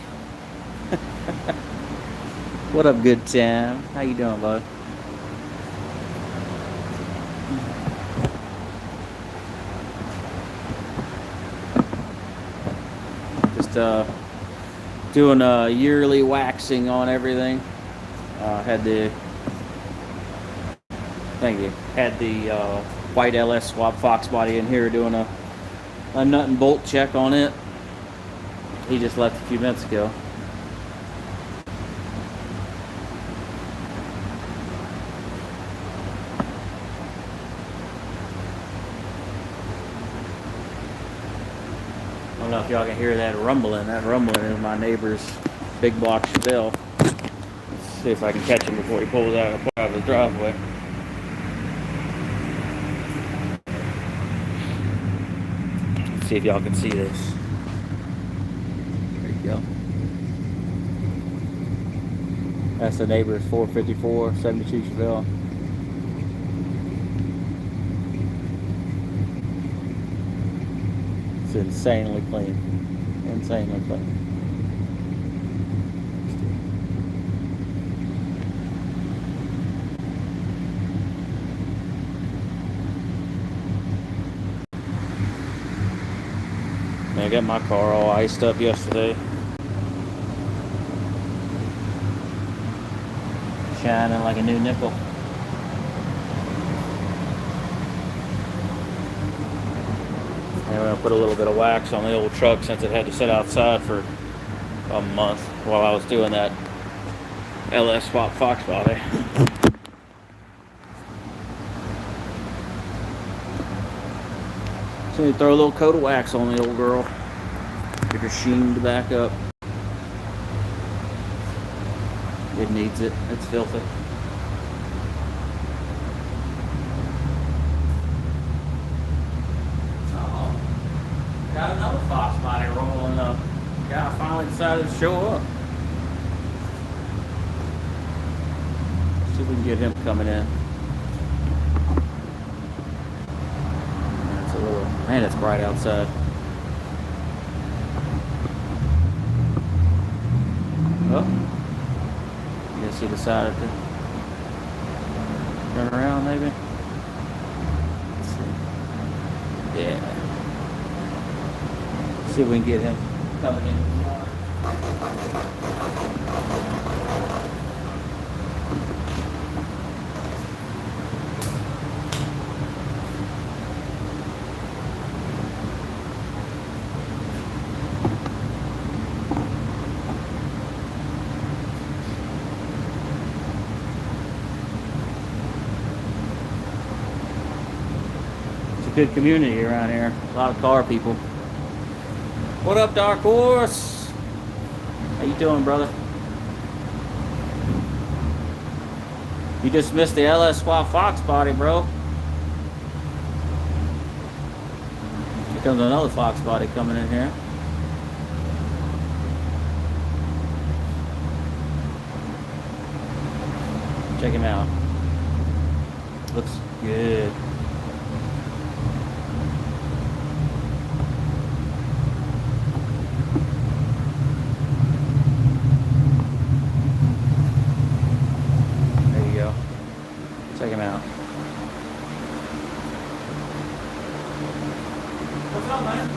What up, good time? How you doing, bud? doing a yearly waxing on everything. Had the white lsswap Fox body in here doing a nut and bolt check on it. He just left a few minutes ago. I don't know if y'all can hear that rumbling. That rumbling is my neighbor's big block Chevelle. Let's see if I can catch him before he pulls out of his driveway. Let's see if y'all can see this. There you go. That's the neighbor's 454 72 Chevelle. It's insanely clean. Insanely clean. I got my car all iced up yesterday. Shining like a new nickel. And we're gonna put a little bit of wax on the old truck since it had to sit outside for a month while I was doing that lsswap Fox body. So you throw a little coat of wax on the old girl. Get her sheened back up. It needs it. It's filthy. Oh, got another Fox body rolling up. Guy finally decided to show up. See if we can get him coming in. Man, it's bright outside. Oh, I guess he decided to turn around, maybe. Let's see. Yeah. See if we can get him coming in. Good community around here. A lot of car people. What up, Dark Horse? How you doing, brother? You just missed the lsswap Fox body, bro. Here comes another Fox body coming in here. Check him out. Looks good. Check him out. What's up, man?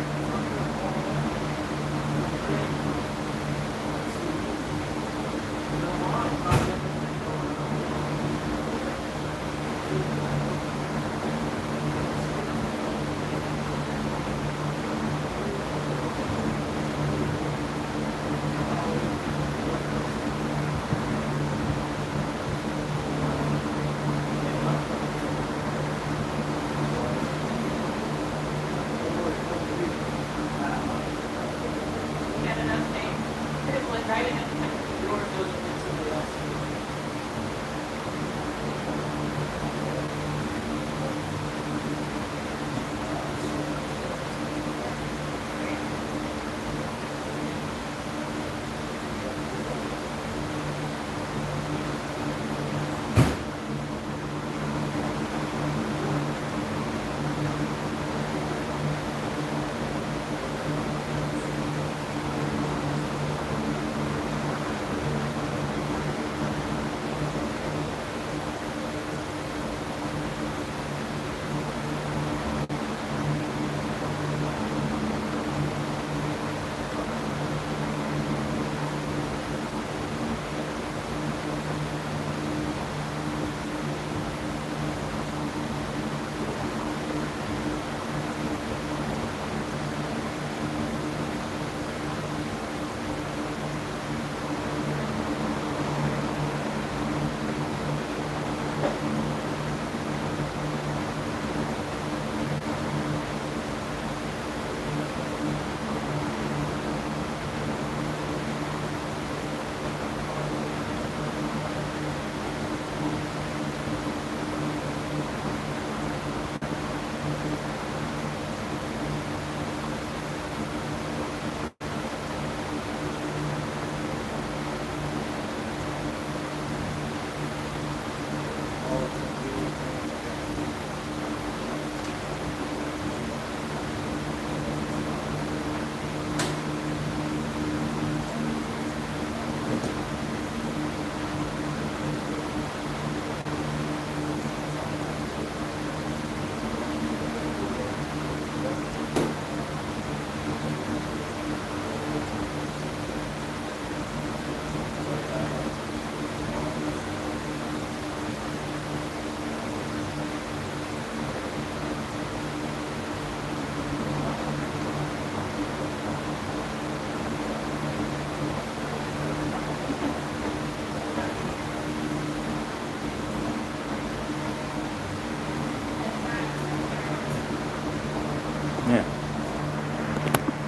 Yeah.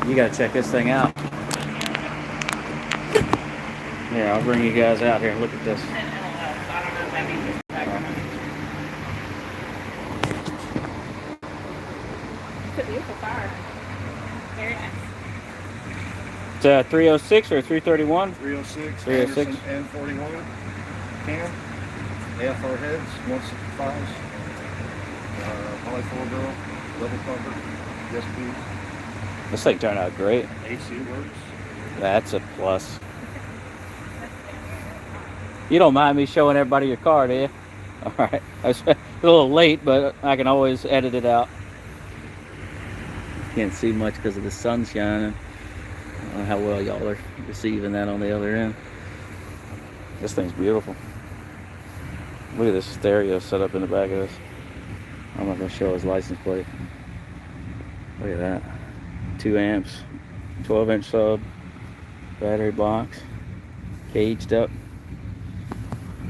You gotta check this thing out. Yeah, I'll bring you guys out here and look at this. I don't know if that means it's back or not. It's a beautiful car. Very nice. It's a 306 or 331? 306, 306. Anderson N41, cam, AFR heads, 165s, poly 4 girl, double cover, SP, This thing turned out great. AC works. That's a plus. You don't mind me showing everybody your car, do you? All right. I was a little late, but I can always edit it out. Can't see much because of the sun shining. I don't know how well y'all are receiving that on the other end. This thing's beautiful. Look at this stereo set up in the back of this. I'm not going to show his license plate. Look at that. 2 amps, 12-inch sub, battery box, caged up.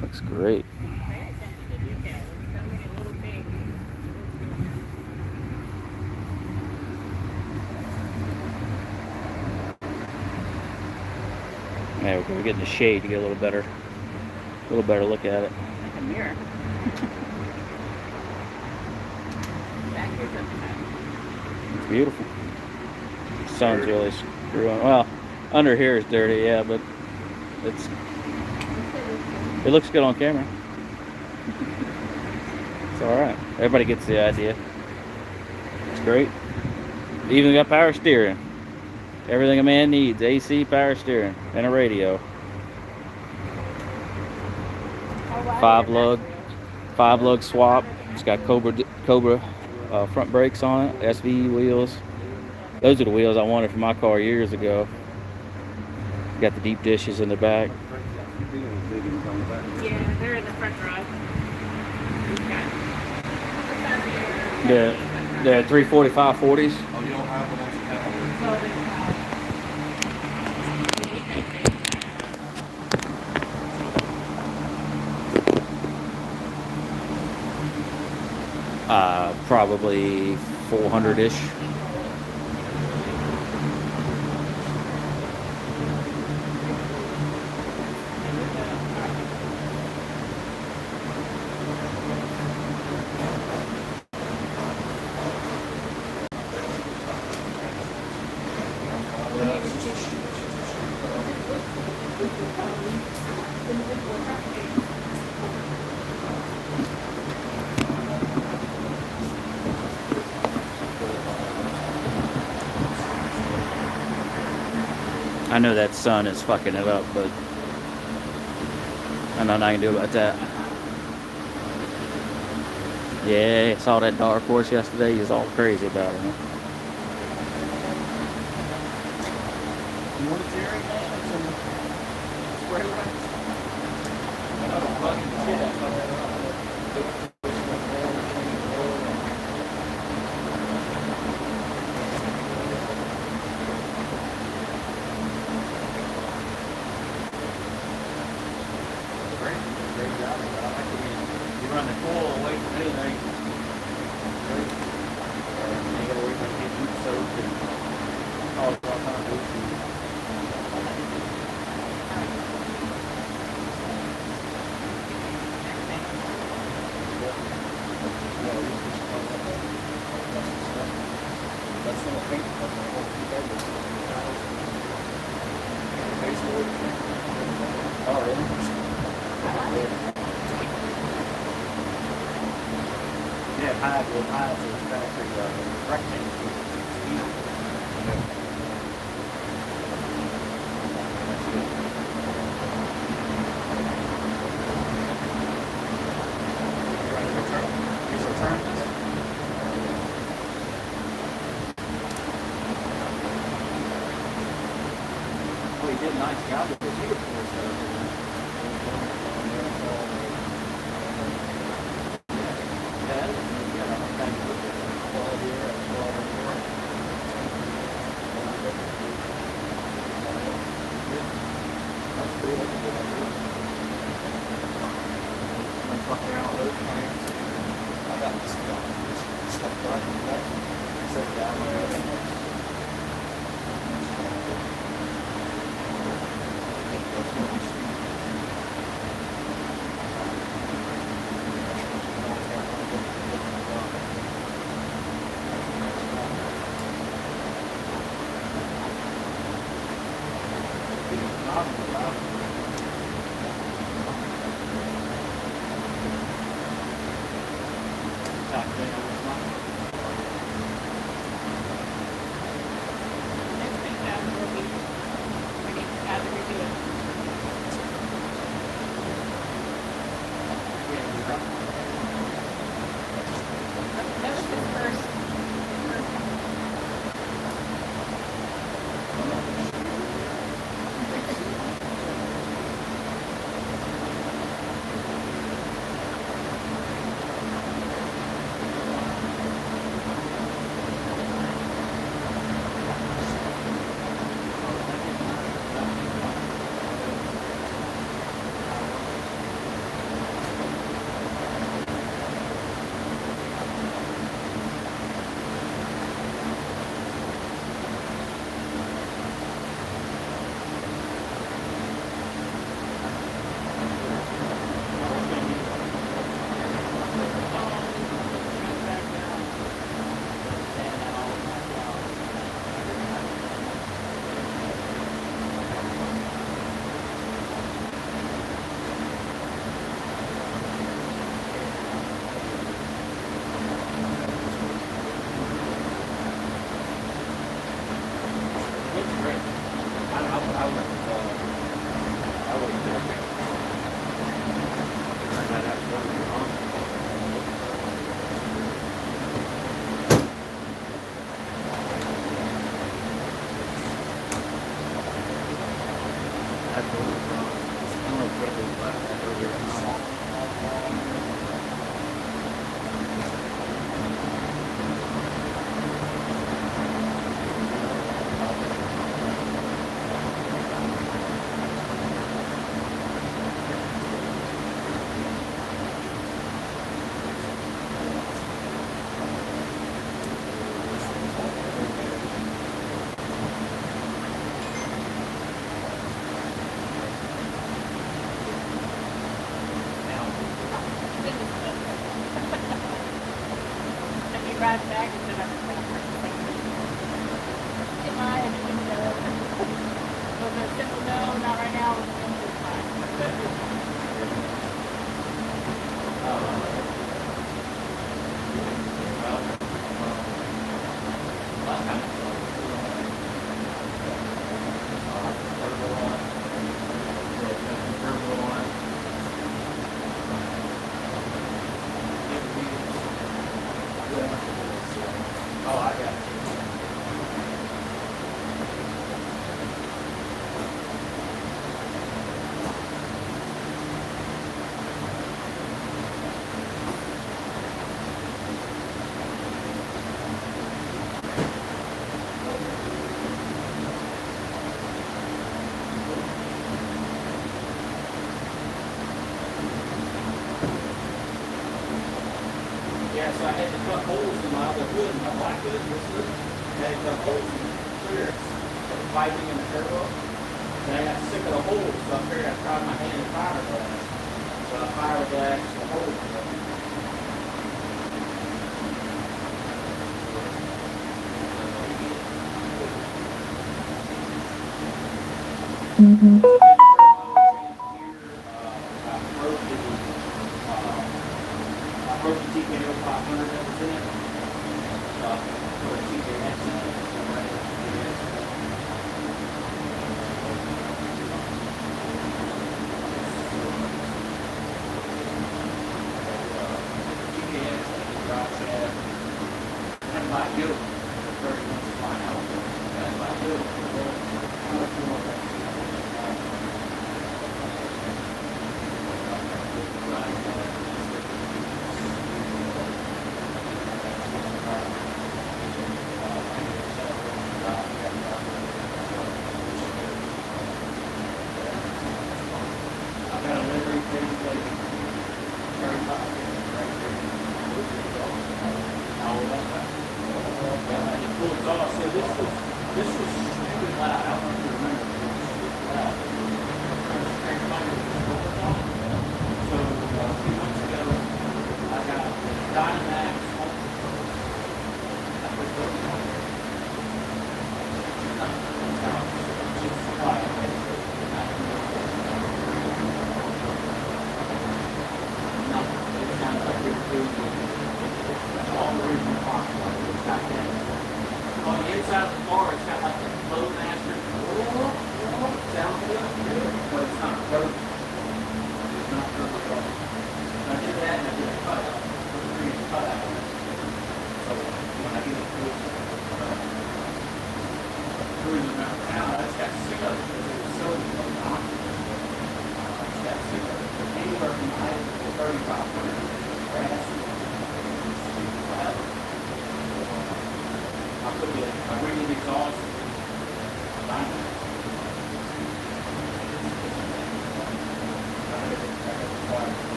Looks great. Very attention to detail. There's so many little things. Yeah, we're getting the shade to get a little better look at it. Like a mirror. Back here's up top. It's beautiful. The sun's really screwing. Well, under here is dirty, yeah, but it looks good on camera. It's all right. Everybody gets the idea. It's great. Even got power steering. Everything a man needs: AC, power steering, and a radio. 5-lug swap. It's got Cobra front brakes on it. SV wheels. Those are the wheels I wanted for my car years ago. Got the deep dishes in the back. Yeah, they're in the front drive. The 345 40s. Oh, you don't have the ones you have? Probably 400-ish. I know that sun is fucking it up, but I know nothing I can do about that. Yeah, I saw that dark horse yesterday. He was all crazy about it. Huh? You want a Jerry, man? Some spray wax? Oh, fucking shit. Great job. You run the coil away from anything. Great. You gotta wait for it to get deep soaked and cause all kinds of issues. Oh, really? Yeah, hides with factory rectangle. Oh, he did a nice job with this uniform stuff. Next big chapter will be, we need to add the review. That was his first. Looks great. I would Let me ride back and then I'm going to in my head, was a simple no, not right now, it's fine. Oh, I got you. Yeah, so I had to cut holes in my other hood, my black hood, this hood. I had to cut holes in clear the piping and the turbo. And I got sick of the holes, so I figured I'd try my hand in fiberglass. So I fiberglass the holes. I broke the TKO 500 that was in it. Put a TKX in it. TKX, drop shaft. That might do it. Very much fine out. That might do it. How much more of that? I've got a livery thing like 35 right there. How old am I? full exhaust. So this was stupid loud. I don't know if you remember. It was stupid loud. So a few months ago, I got Dynamax. I put those on. Just quiet. It sounds like you're cruising. All the reason why it's got that. On the inside of the car, it's got like a low master. Sounds good, but it's not perfect. It's not perfect at all. I did that and I did a cutout. A 3-inch cutout on it. So when I get it cruising around town, it's got 6 of it. It's so knock. It's got 6 of it. Anywhere from 9 to 3,500 grass. I bring in the exhaust.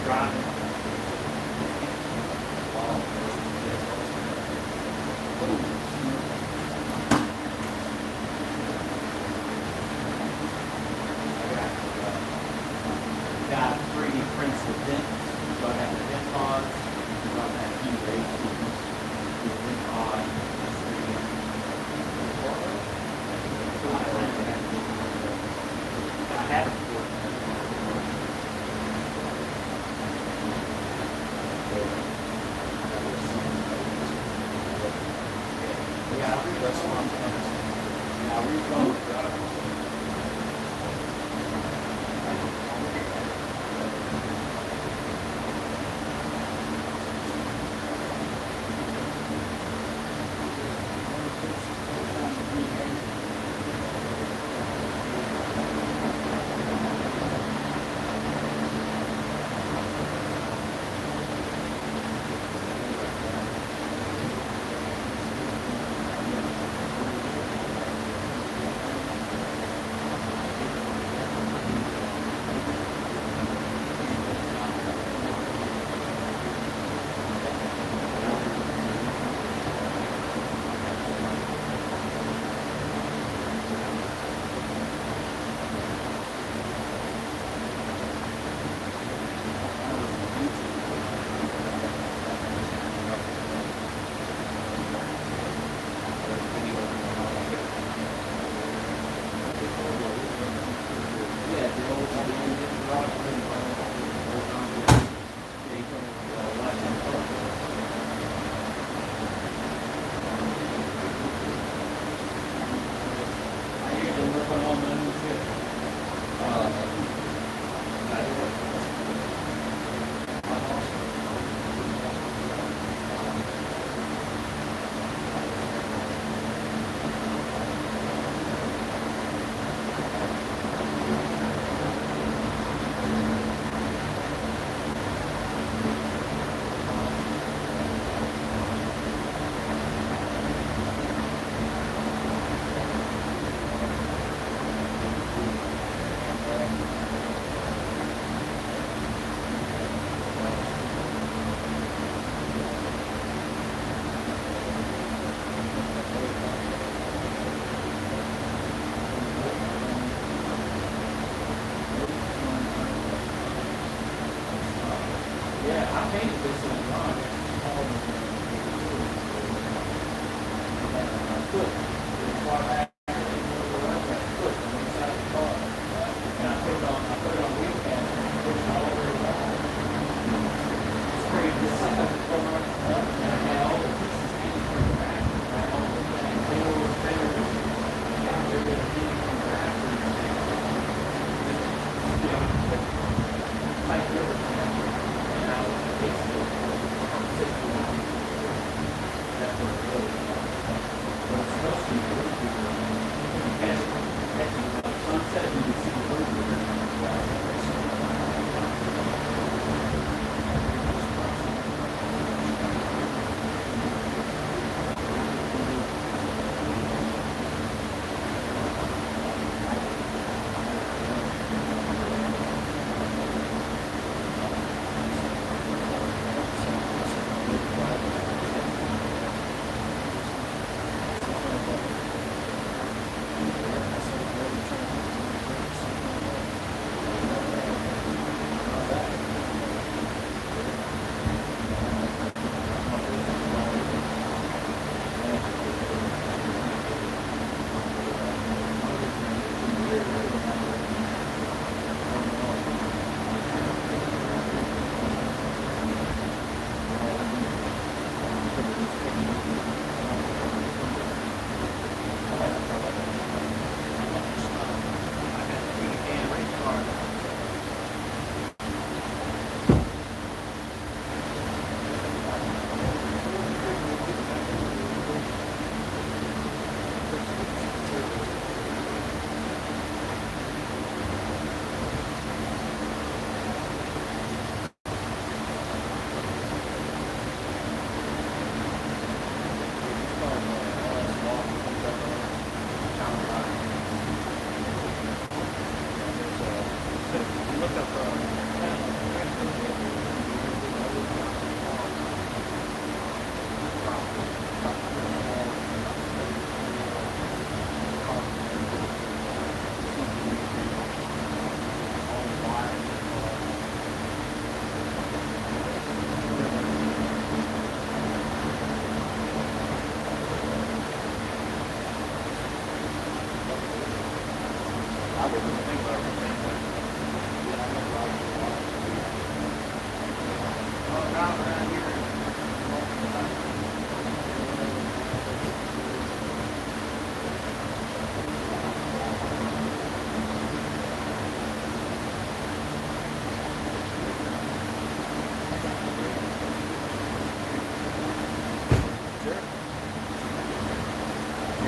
Driving. Got 3D prints the dents. So I got the dent pods. I got E-race. I have it for yeah, I'll read that's one. I'll read both.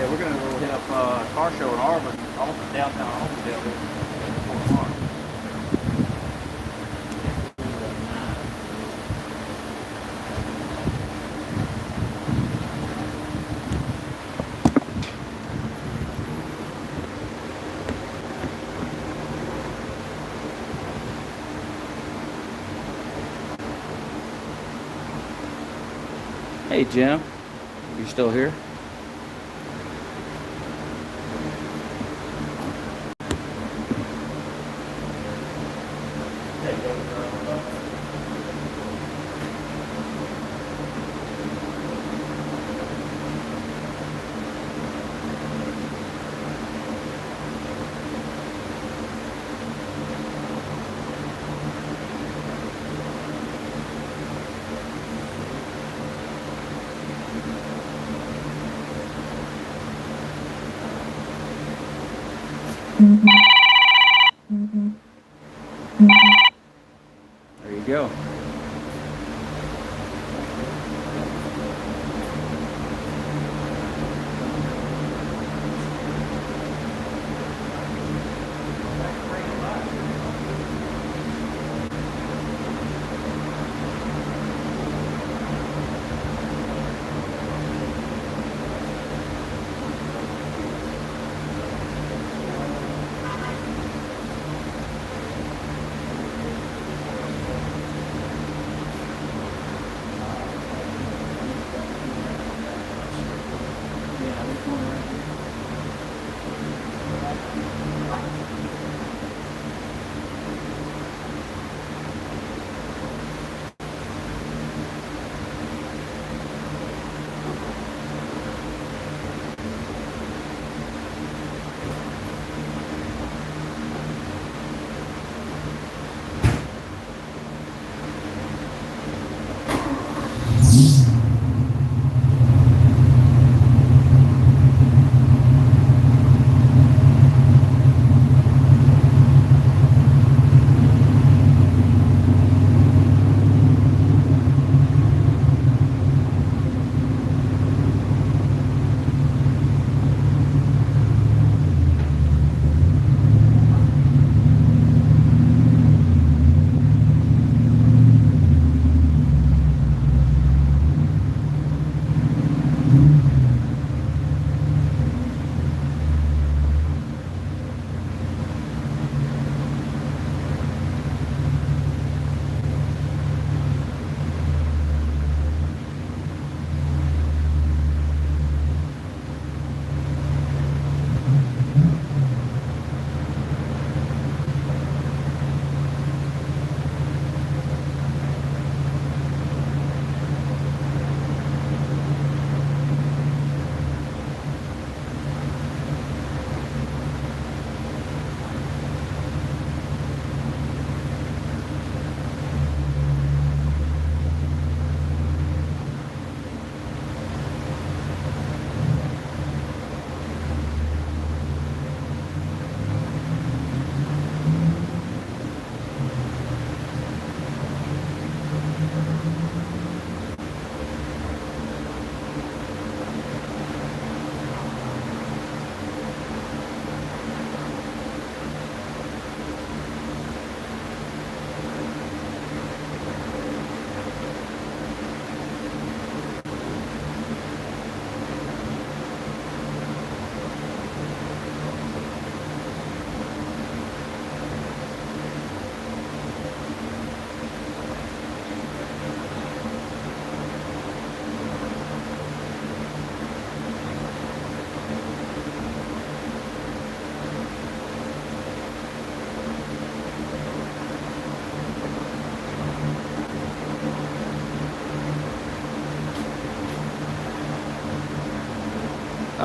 Yeah, we're gonna go hit up car show in Auburn, downtown Auburndale before March. Hey Jim, you still here? There you go.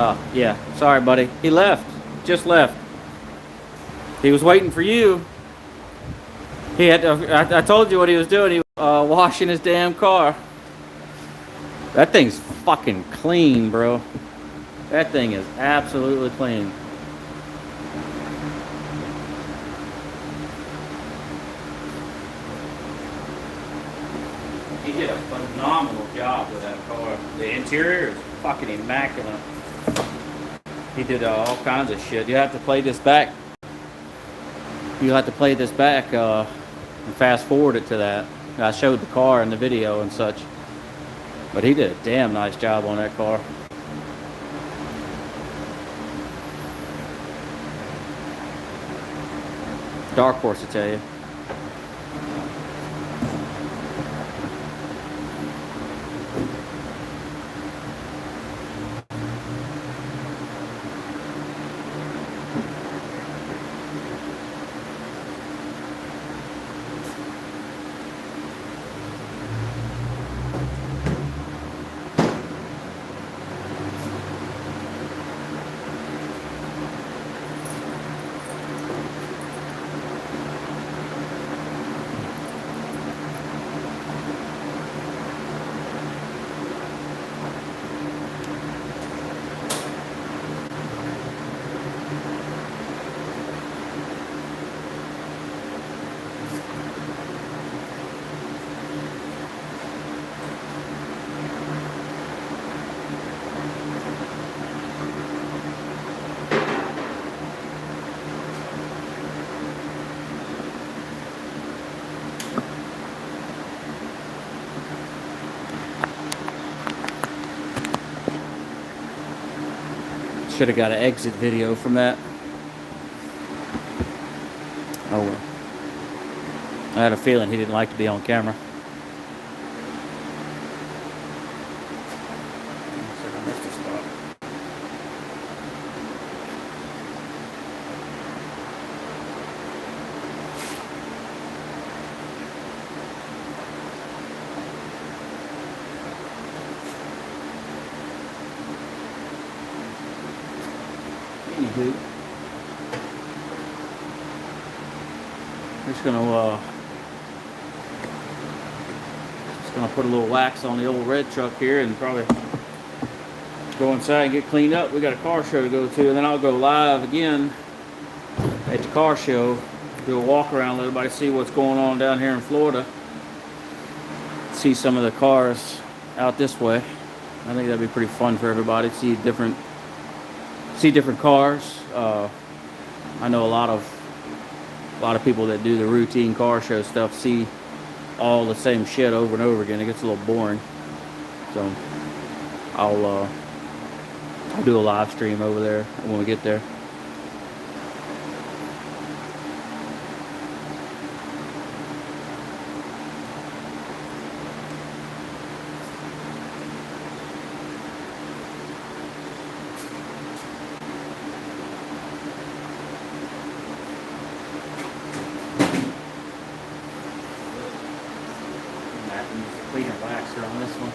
Oh, yeah. Sorry, buddy. He left. Just left. He was waiting for you. He had to, I told you what he was doing. He was washing his damn car. That thing's fucking clean, bro. That thing is absolutely clean. He did a phenomenal job with that car. The interior is fucking immaculate. He did all kinds of shit. You have to play this back. You have to play this back and fast forward it to that. I showed the car in the video and such. But he did a damn nice job on that car. Dark horse, I tell you. Should have got an exit video from that. Oh well. I had a feeling he didn't like to be on camera. Looks like I missed a spot. Anywho, just gonna put a little wax on the old red truck here and probably go inside and get cleaned up. We got a car show to go to, and then I'll go live again at the car show, do a walk around, let everybody see what's going on down here in Florida. See some of the cars out this way. I think that'd be pretty fun for everybody to see different cars. I know a lot of people that do the routine car show stuff see all the same shit over and over again. It gets a little boring. So I'll do a live stream over there when we get there. Cleaner waxer on this one.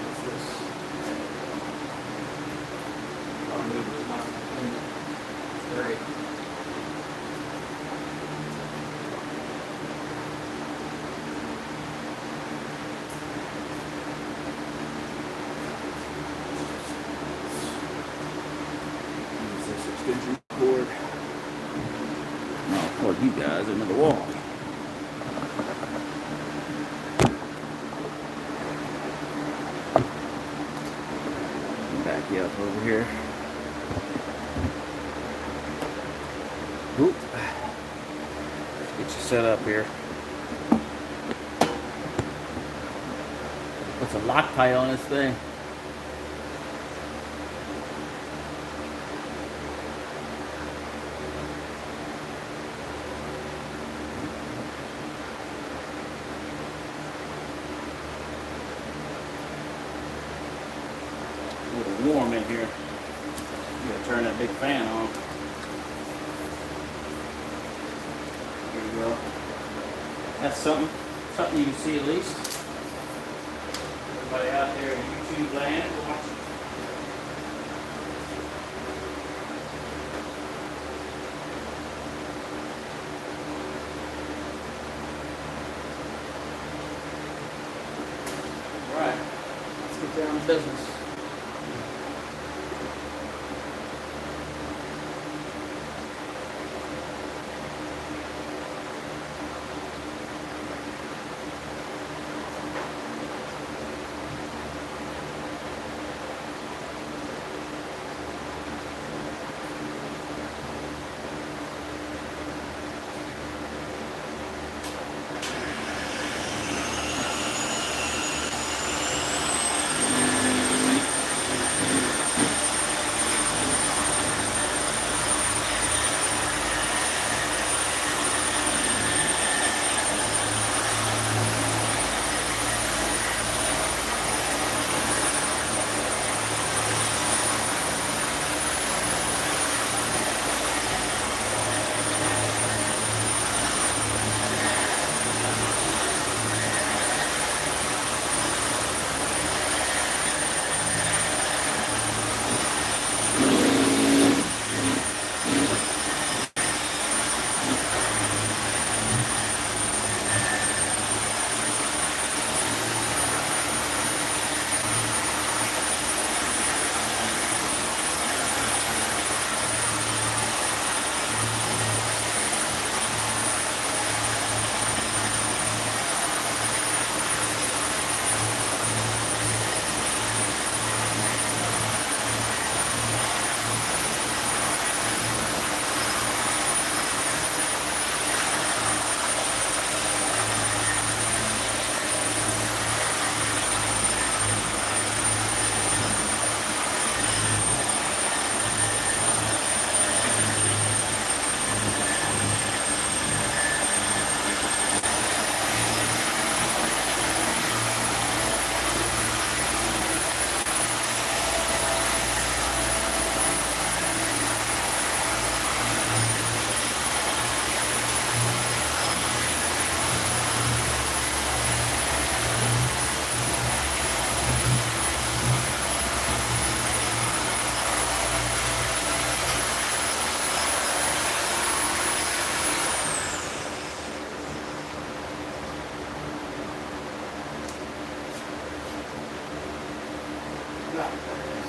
What's this? I'll move this one. It's great. Use this extension cord. I'll plug you guys into the wall. Back you up over here. Oop. Let's get you set up here. What's a Loctite on this thing? A little warm in here. You gotta turn that big fan on. There you go. That's something you can see at least. Everybody out there in YouTube land watching. All right, let's get down to business. got for this?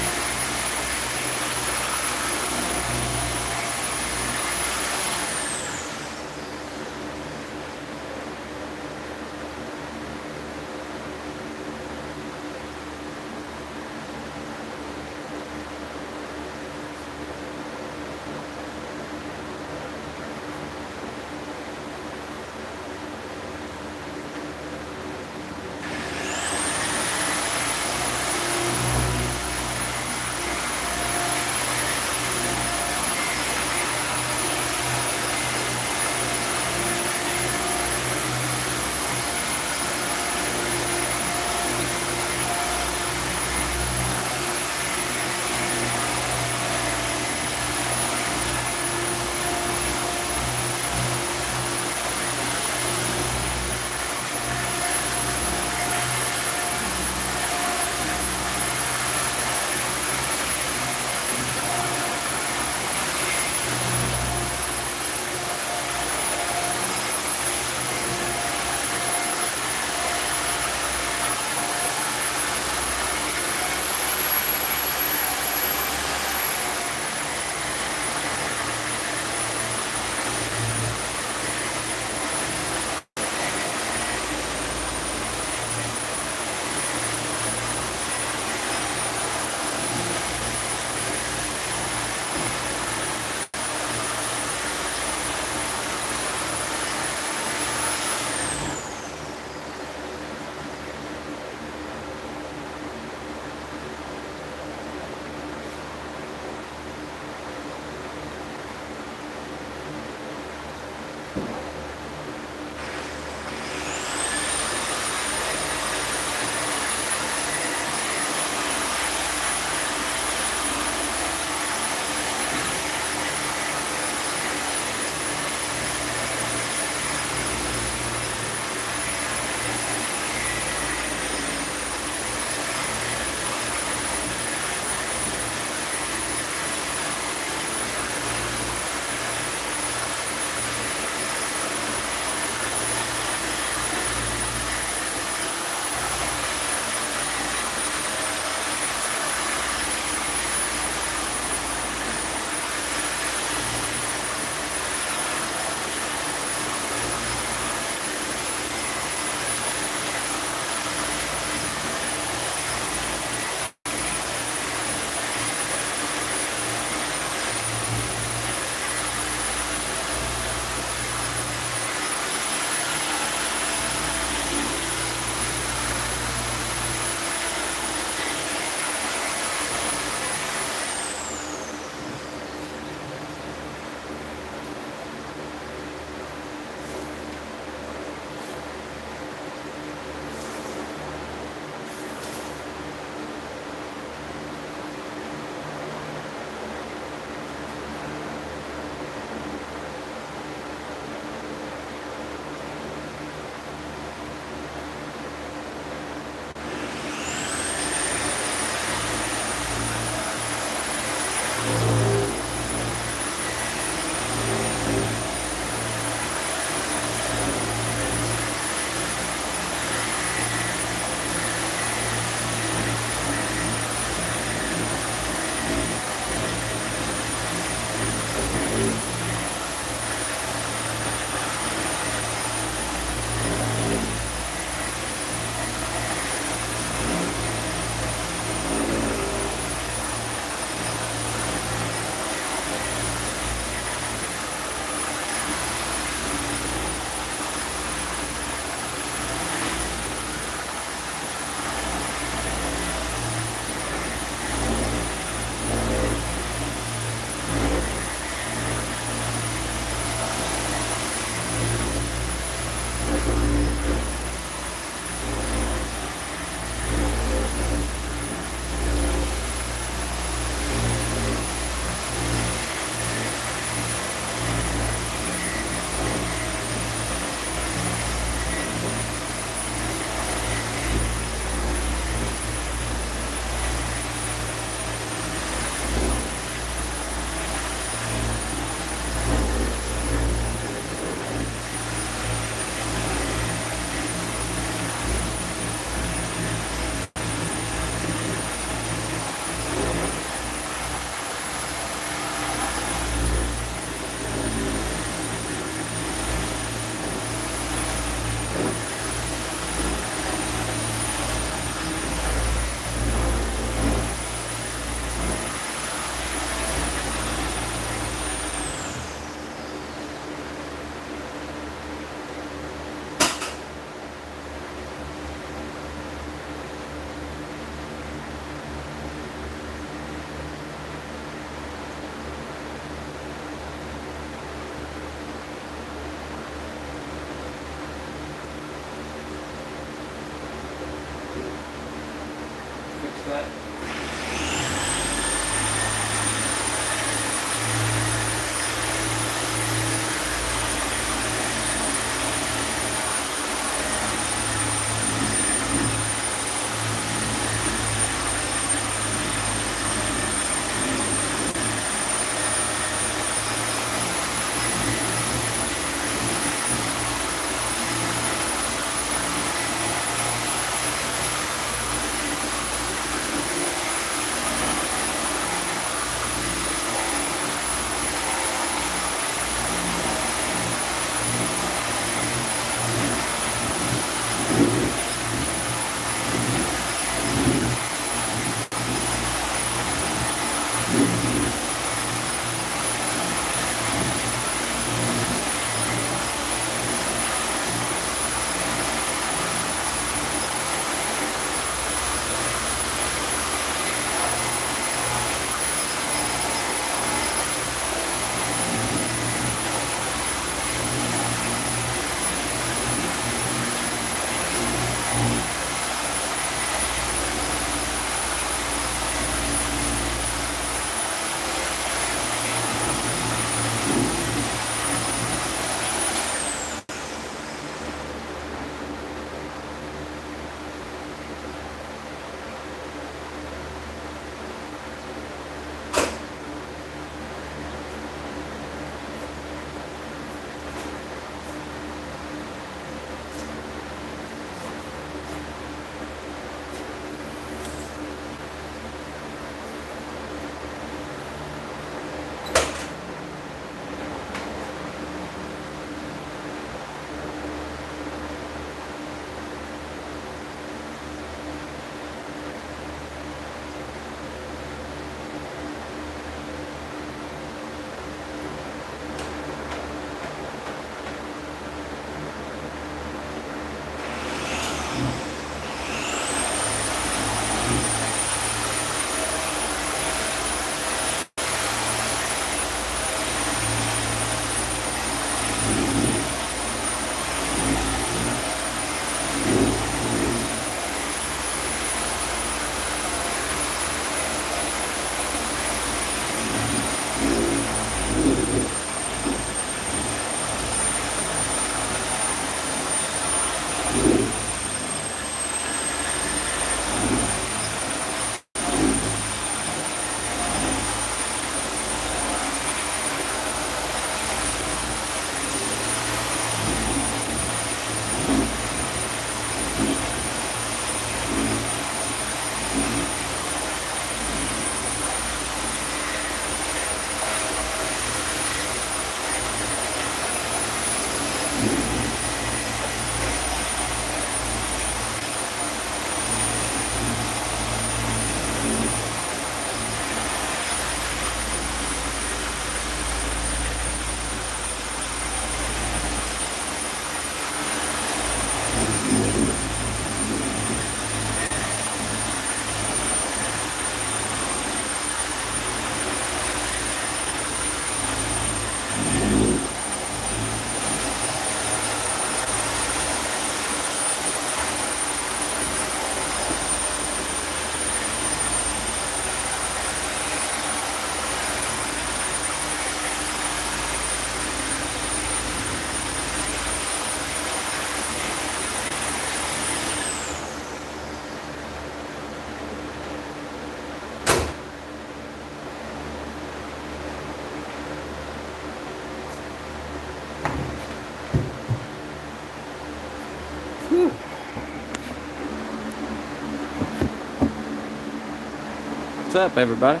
up, everybody?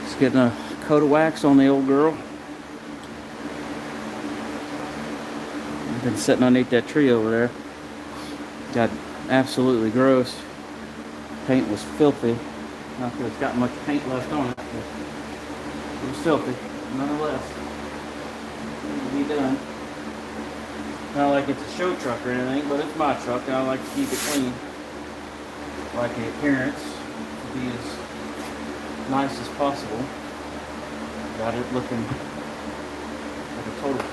Just getting a coat of wax on the old girl. I've been sitting underneath that tree over there. Got absolutely gross. Paint was filthy. Not that it's got much paint left on it, but it was filthy, nonetheless. It will be done. Not like it's a show truck or anything, but it's my truck, and I like to keep it clean. I like the appearance to be as nice as possible. Got it looking like a total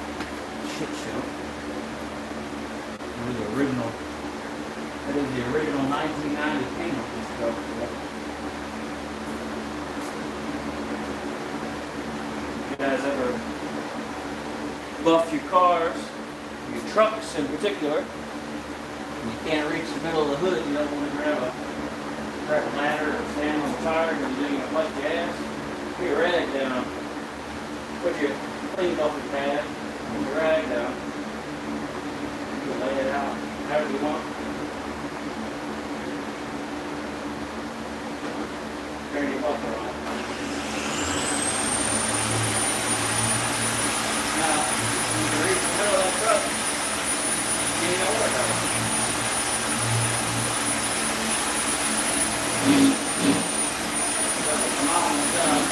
shit show. That is the original 1990 paint on this truck. You guys ever buff your cars, your trucks in particular, and you can't reach the middle of the hood, you don't want to grab a ladder or stand on the tire because you're going to bust your ass? Put your rag down. Put your clean off your pad, put your rag down. You can lay it out however you want. Turn your buffer on. Now, you can reach the middle of that truck, you ain't gonna worry about it. Come on, it's done.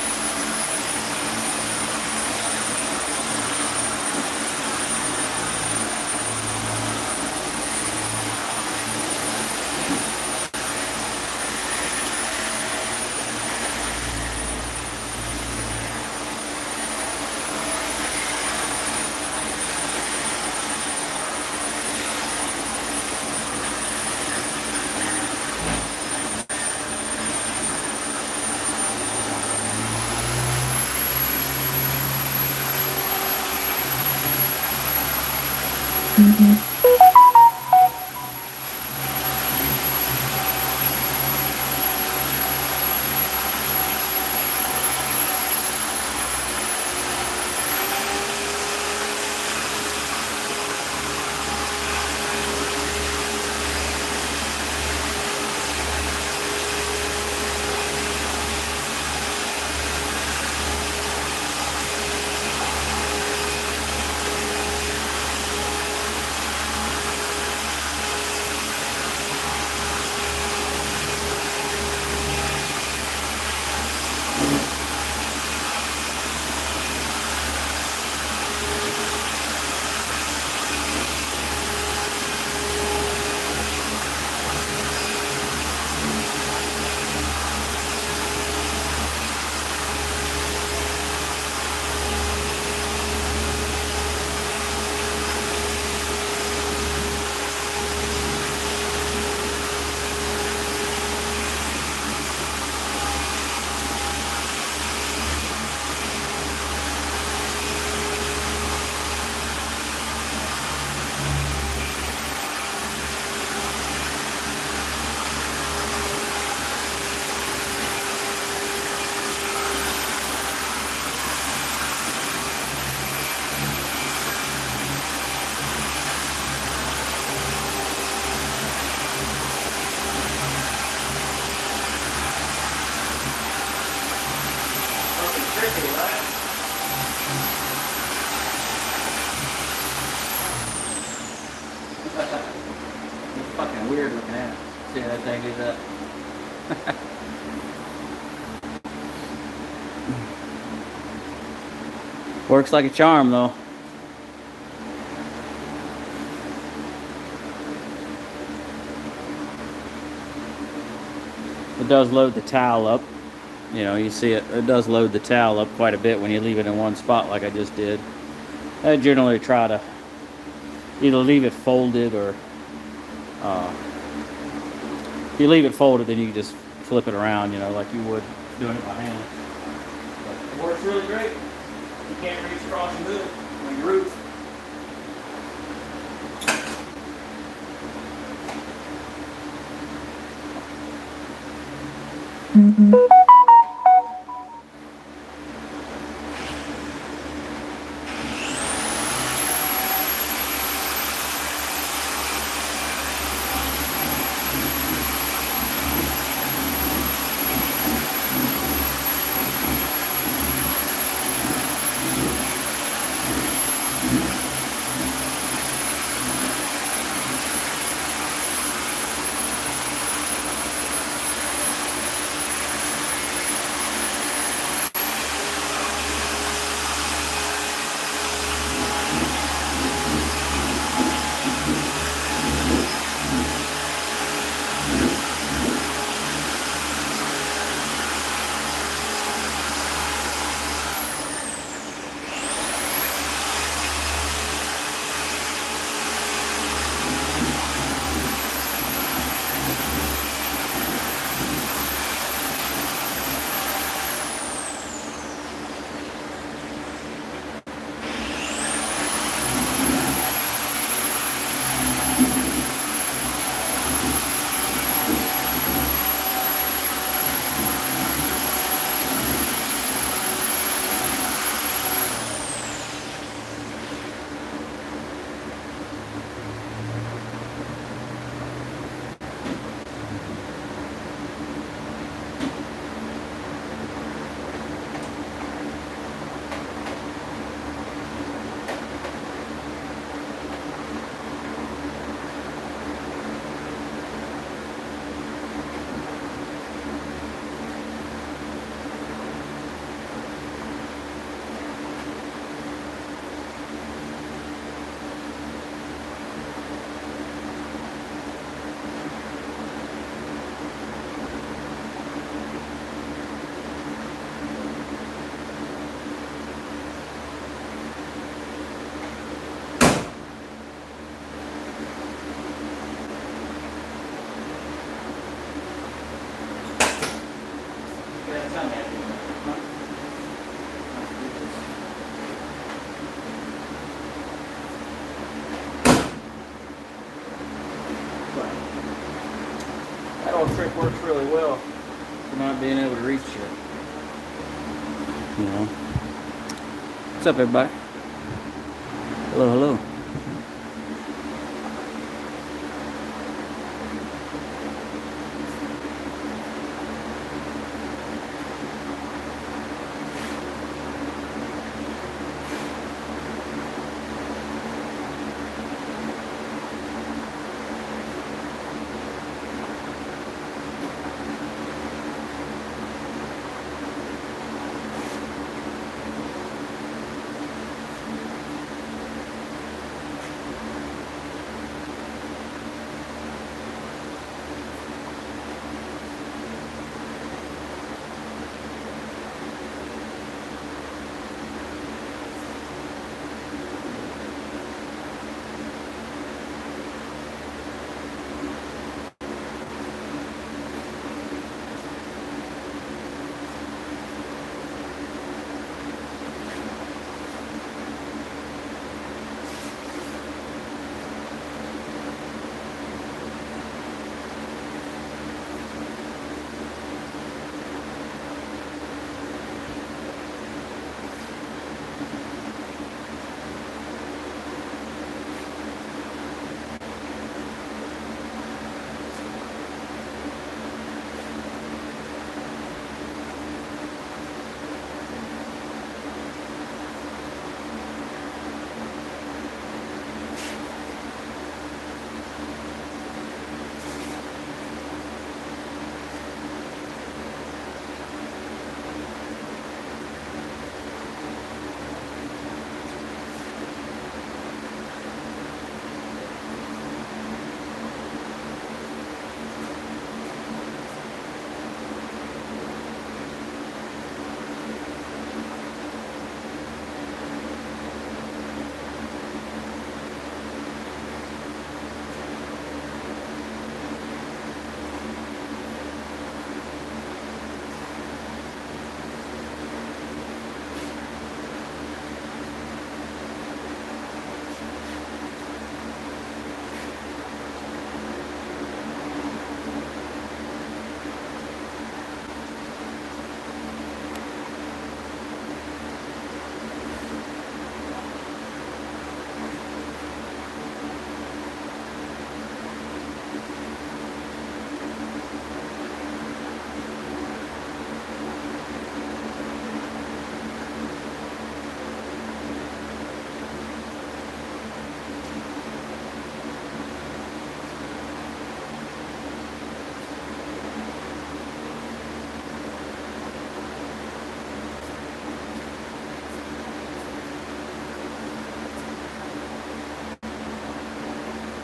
Tricky, right? It's fucking weird looking at it. See how that thing is up. Works like a charm though. It does load the towel up. You know, you see it does load the towel up quite a bit when you leave it in one spot like I just did. I generally try to either leave it folded or if you leave it folded, then you can just flip it around, you know, like you would doing it by hand. But it works really great. You can't reach across the hood on your roof. trick works really well for not being able to reach it. You know. What's up, everybody? Hello, hello.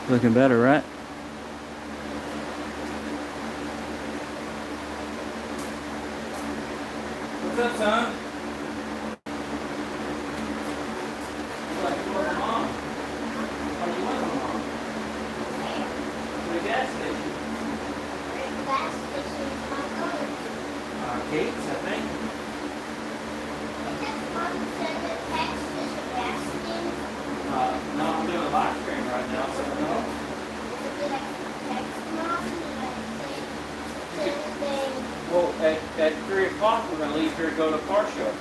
Looking better, right? What's up, son? Like you want mom? Or you want mom? To the gas station. Kate's, I think. No, I'm doing a live stream right now, so no. Well, at 3 o'clock, we're going to leave here to go to car show.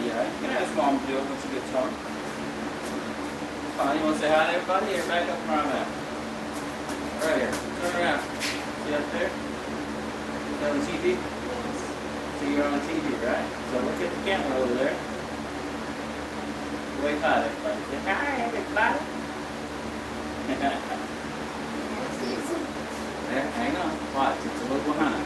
Yeah, you can ask Mom to do it when she gets home. Fine, you want to say hi to everybody? Here, back up where I'm at. Right here. Turn around. See up there? Is that on TV? So you're on TV, right? So look at the camera over there. Wave hi to everybody. Say hi, everybody. There, hang on. Watch, it's a little behind.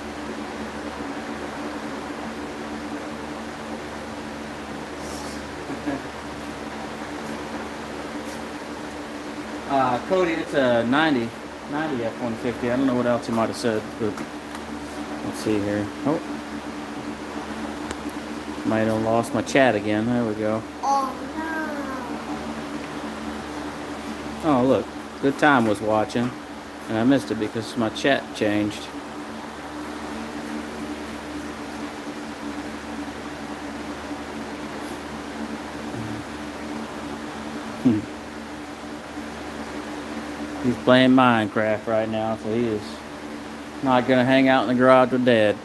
Cody, it's a 90 F-150. I don't know what else he might have said, but let's see here. Oh, might have lost my chat again. There we go. Oh no. Oh, look. Good Time was watching, and I missed it because my chat changed. He's playing Minecraft right now, so he is not gonna hang out in the garage with Dad.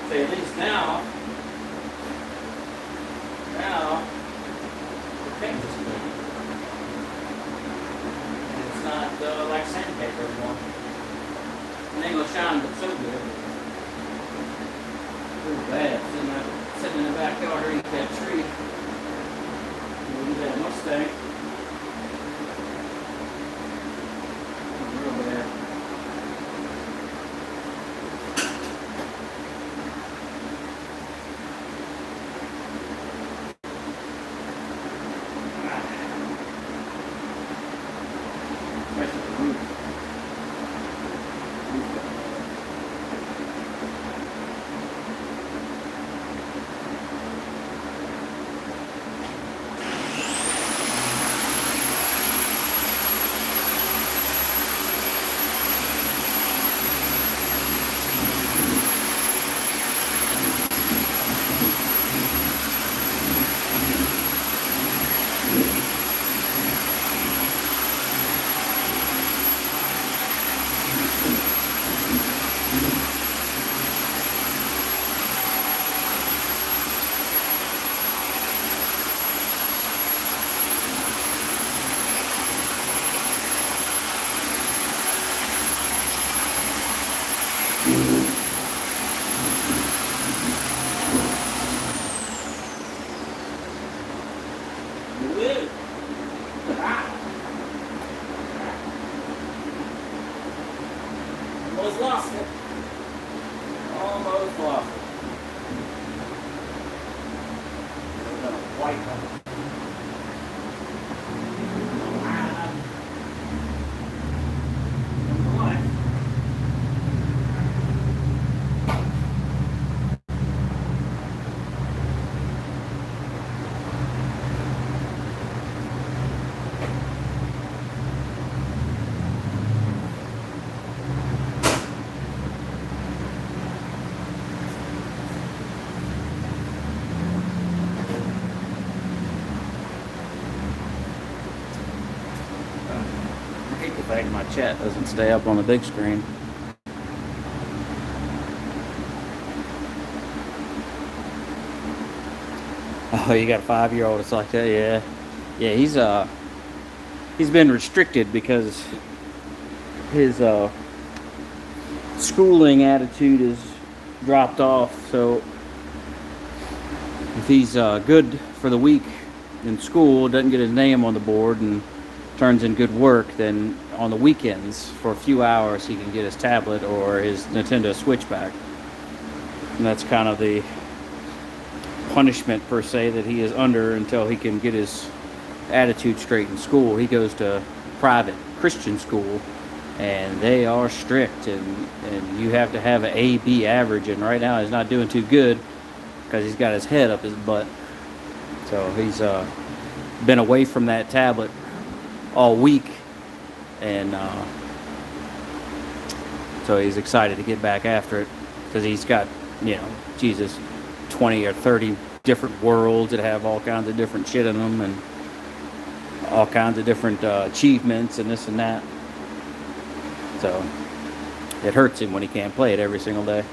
So at least now, the paint is clean. And it's not like sandpaper anymore. It ain't gonna shine but so good. Pretty bad. Sitting in the backyard or eat that tree. Look at that Mustang. Real bad. Almost lost it. Almost lost it. White one. I hate the fact my chat doesn't stay up on the big screen. Oh, you got a 5-year-old that's like that, yeah. Yeah, he's been restricted because his schooling attitude is dropped off. So if he's good for the week in school, doesn't get his name on the board and turns in good work, then on the weekends for a few hours he can get his tablet or his Nintendo Switch back. And that's kind of the punishment per se that he is under until he can get his attitude straight in school. He goes to private Christian school and they are strict, and you have to have an A-B average, and right now he's not doing too good because he's got his head up his butt. So he's been away from that tablet all week, and so he's excited to get back after it because he's got, 20 or 30 different worlds that have all kinds of different shit in them and all kinds of different achievements and this and that. So it hurts him when he can't play it every single day.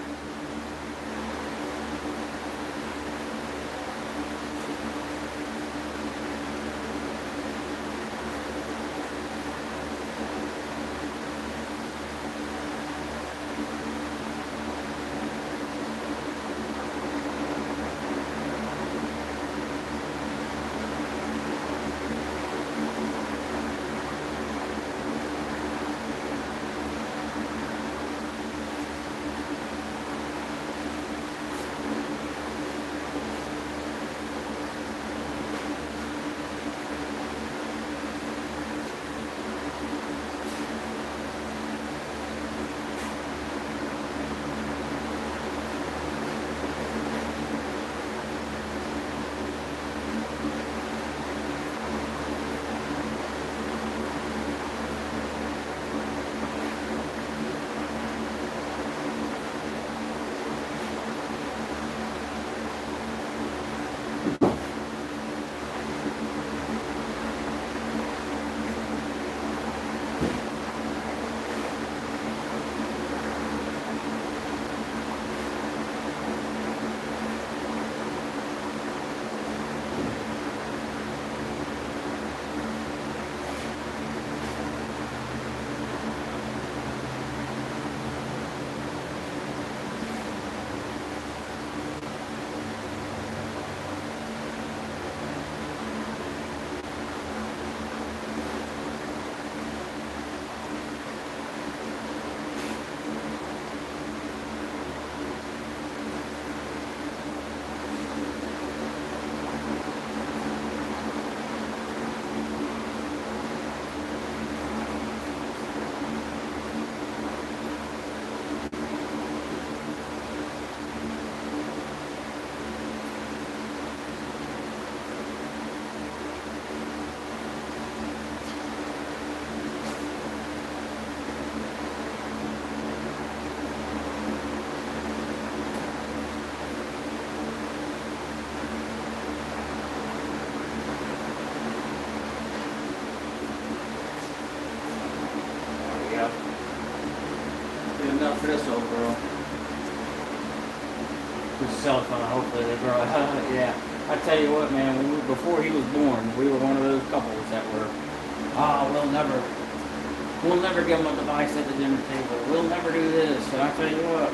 enough for this old girl. This cell phone, hopefully they grow out. Yeah. I tell you what, man, before he was born, we were one of those couples that were, we'll never give him a device at the dinner table. We'll never do this. And I tell you what,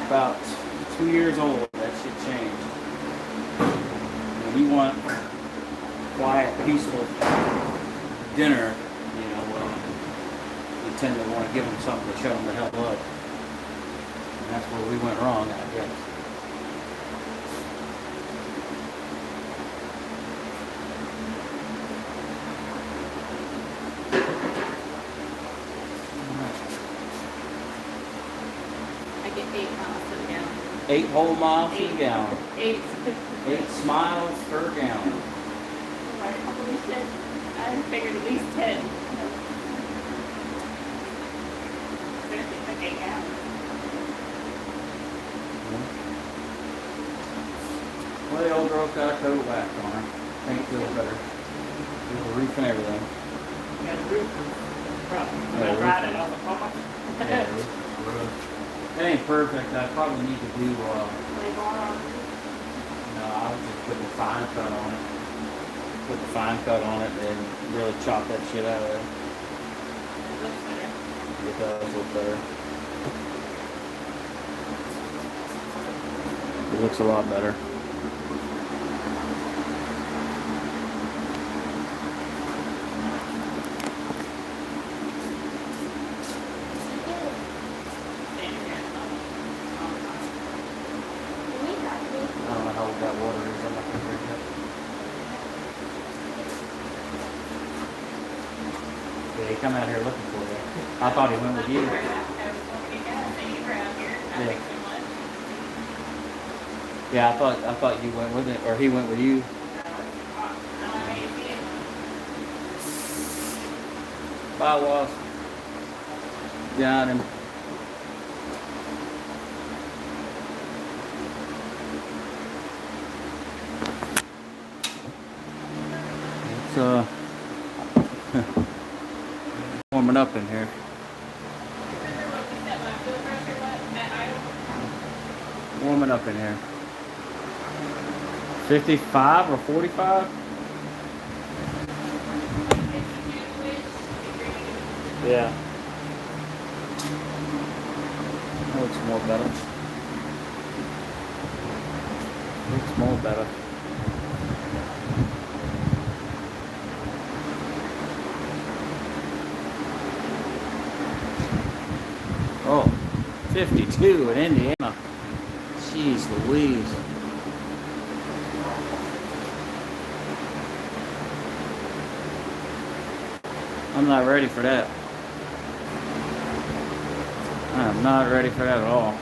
about 2 years old, that shit changed. When you want quiet, peaceful dinner, you know, you tend to want to give them something to shut them the hell up. And that's where we went wrong, I guess. I get 8 miles to the gallon. 8 whole miles to the gallon. 8. 8 smiles per gallon. I figured at least 10. Okay, yeah. Well, the old girl's got a coat wax on her. Paint feels better. There's a roof and everything. Yeah, the roof is rough. Yeah, I the ride roof it is- off the car. Yeah, the roof. It ain't perfect. I probably need to do, Label on. no, I'll just put the fine cut on it. Put the fine cut on it and really chop that shit out of there. It looks better. It does look better. It looks a lot better. I don't know how old that water is. I'm not gonna drink it. Yeah, he come out here looking for you. I thought he went with you. Yeah, I thought you went with it, or he went with you. Bye, Wasp. Got him. It's warming up in here. Warming up in here. 55 or 45? Yeah. That looks more better. Looks more better. Oh, 52 in Indiana. Jeez Louise. I'm not ready for that. I'm not ready for that at all.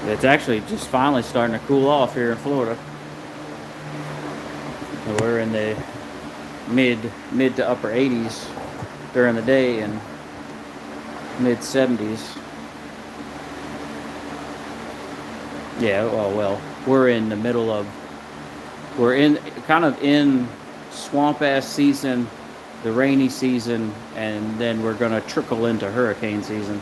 It's actually just finally starting to cool off here in Florida. We're in the mid to upper 80s during the day and mid 70s. Yeah, well, we're in the middle of, we're in kind of in swamp ass season, the rainy season, and then we're gonna trickle into hurricane season.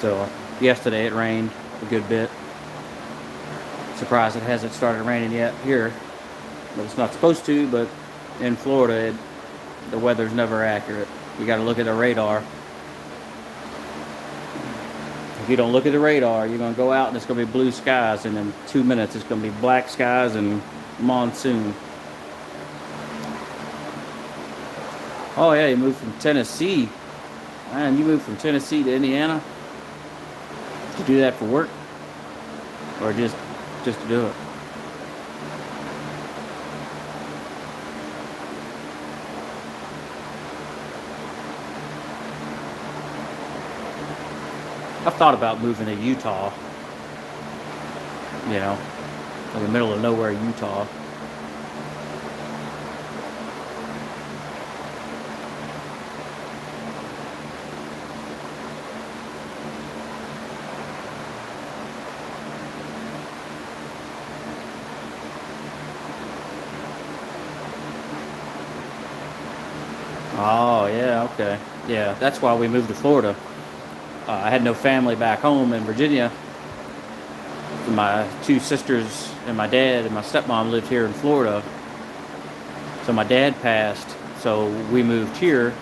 So yesterday it rained a good bit. Surprised it hasn't started raining yet here, but it's not supposed to. But in Florida, the weather's never accurate. You got to look at the radar. If you don't look at the radar, you're gonna go out and it's gonna be blue skies, and in 2 minutes it's gonna be black skies and monsoon. Oh yeah, you moved from Tennessee. Man, you moved from Tennessee to Indiana. To do that for work, or just to do it? I've thought about moving to Utah. You know, in the middle of nowhere, Utah. Oh, yeah, okay. Yeah, that's why we moved to Florida. I had no family back home in Virginia. My two sisters and my dad and my stepmom lived here in Florida. So my dad passed, so we moved here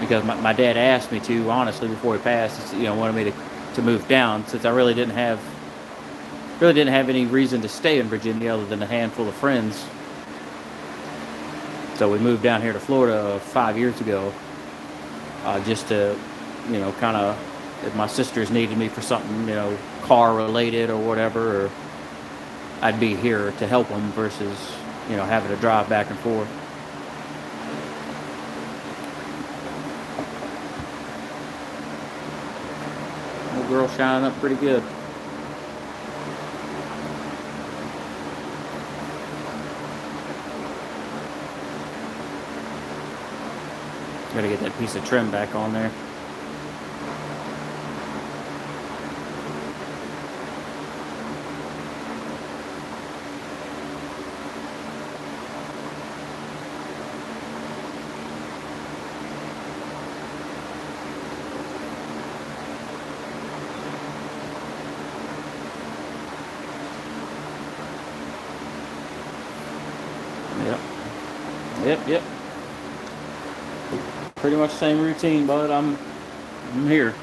because my dad asked me to, honestly, before he passed, wanted me to move down since I really didn't have any reason to stay in Virginia other than a handful of friends. So we moved down here to Florida 5 years ago, just to, kind of, if my sisters needed me for something, car related or whatever, or I'd be here to help them versus, having to drive back and forth. The girl shining up pretty good. Gotta get that piece of trim back on there. Yep. Pretty much same routine, but I'm here.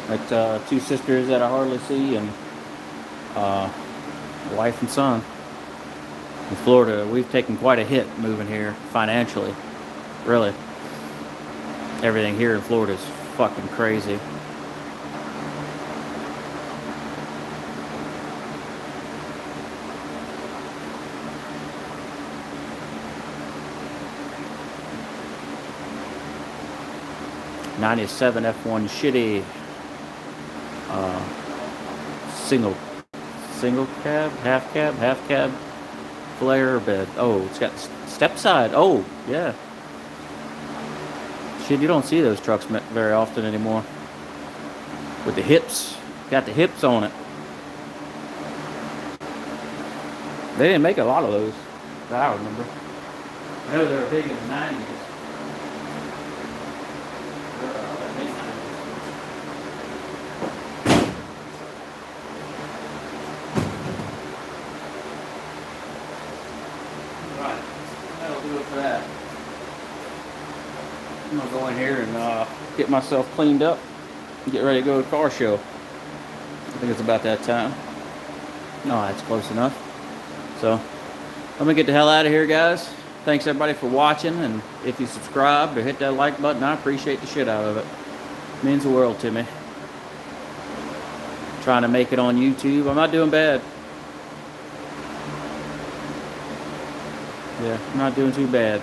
Got two sisters that I hardly see, and wife and son. In Florida, we've taken quite a hit moving here financially. Really. Everything here in Florida is fucking crazy. '97 F1 shitty single cab, half cab, flare bed. Oh, it's got step side. Oh, yeah. Shit, you don't see those trucks very often anymore. With the hips, got the hips on it. They didn't make a lot of those that I remember. I know they were big in the '90s. I'm gonna go in here and get myself cleaned up and get ready to go to the car show. I think it's about that time. No, that's close enough. So let me get the hell out of here, guys. Thanks everybody for watching, and if you subscribed or hit that like button, I appreciate the shit out of it. It means the world to me. Trying to make it on YouTube. I'm not doing bad. Yeah, I'm not doing too bad.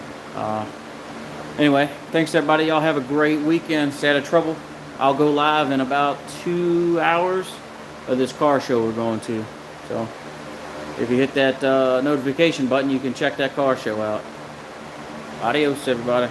Anyway, thanks everybody. Y'all have a great weekend. Stay out of trouble. I'll go live in about 2 hours of this car show we're going to. So if you hit that notification button, you can check that car show out. Adios, everybody.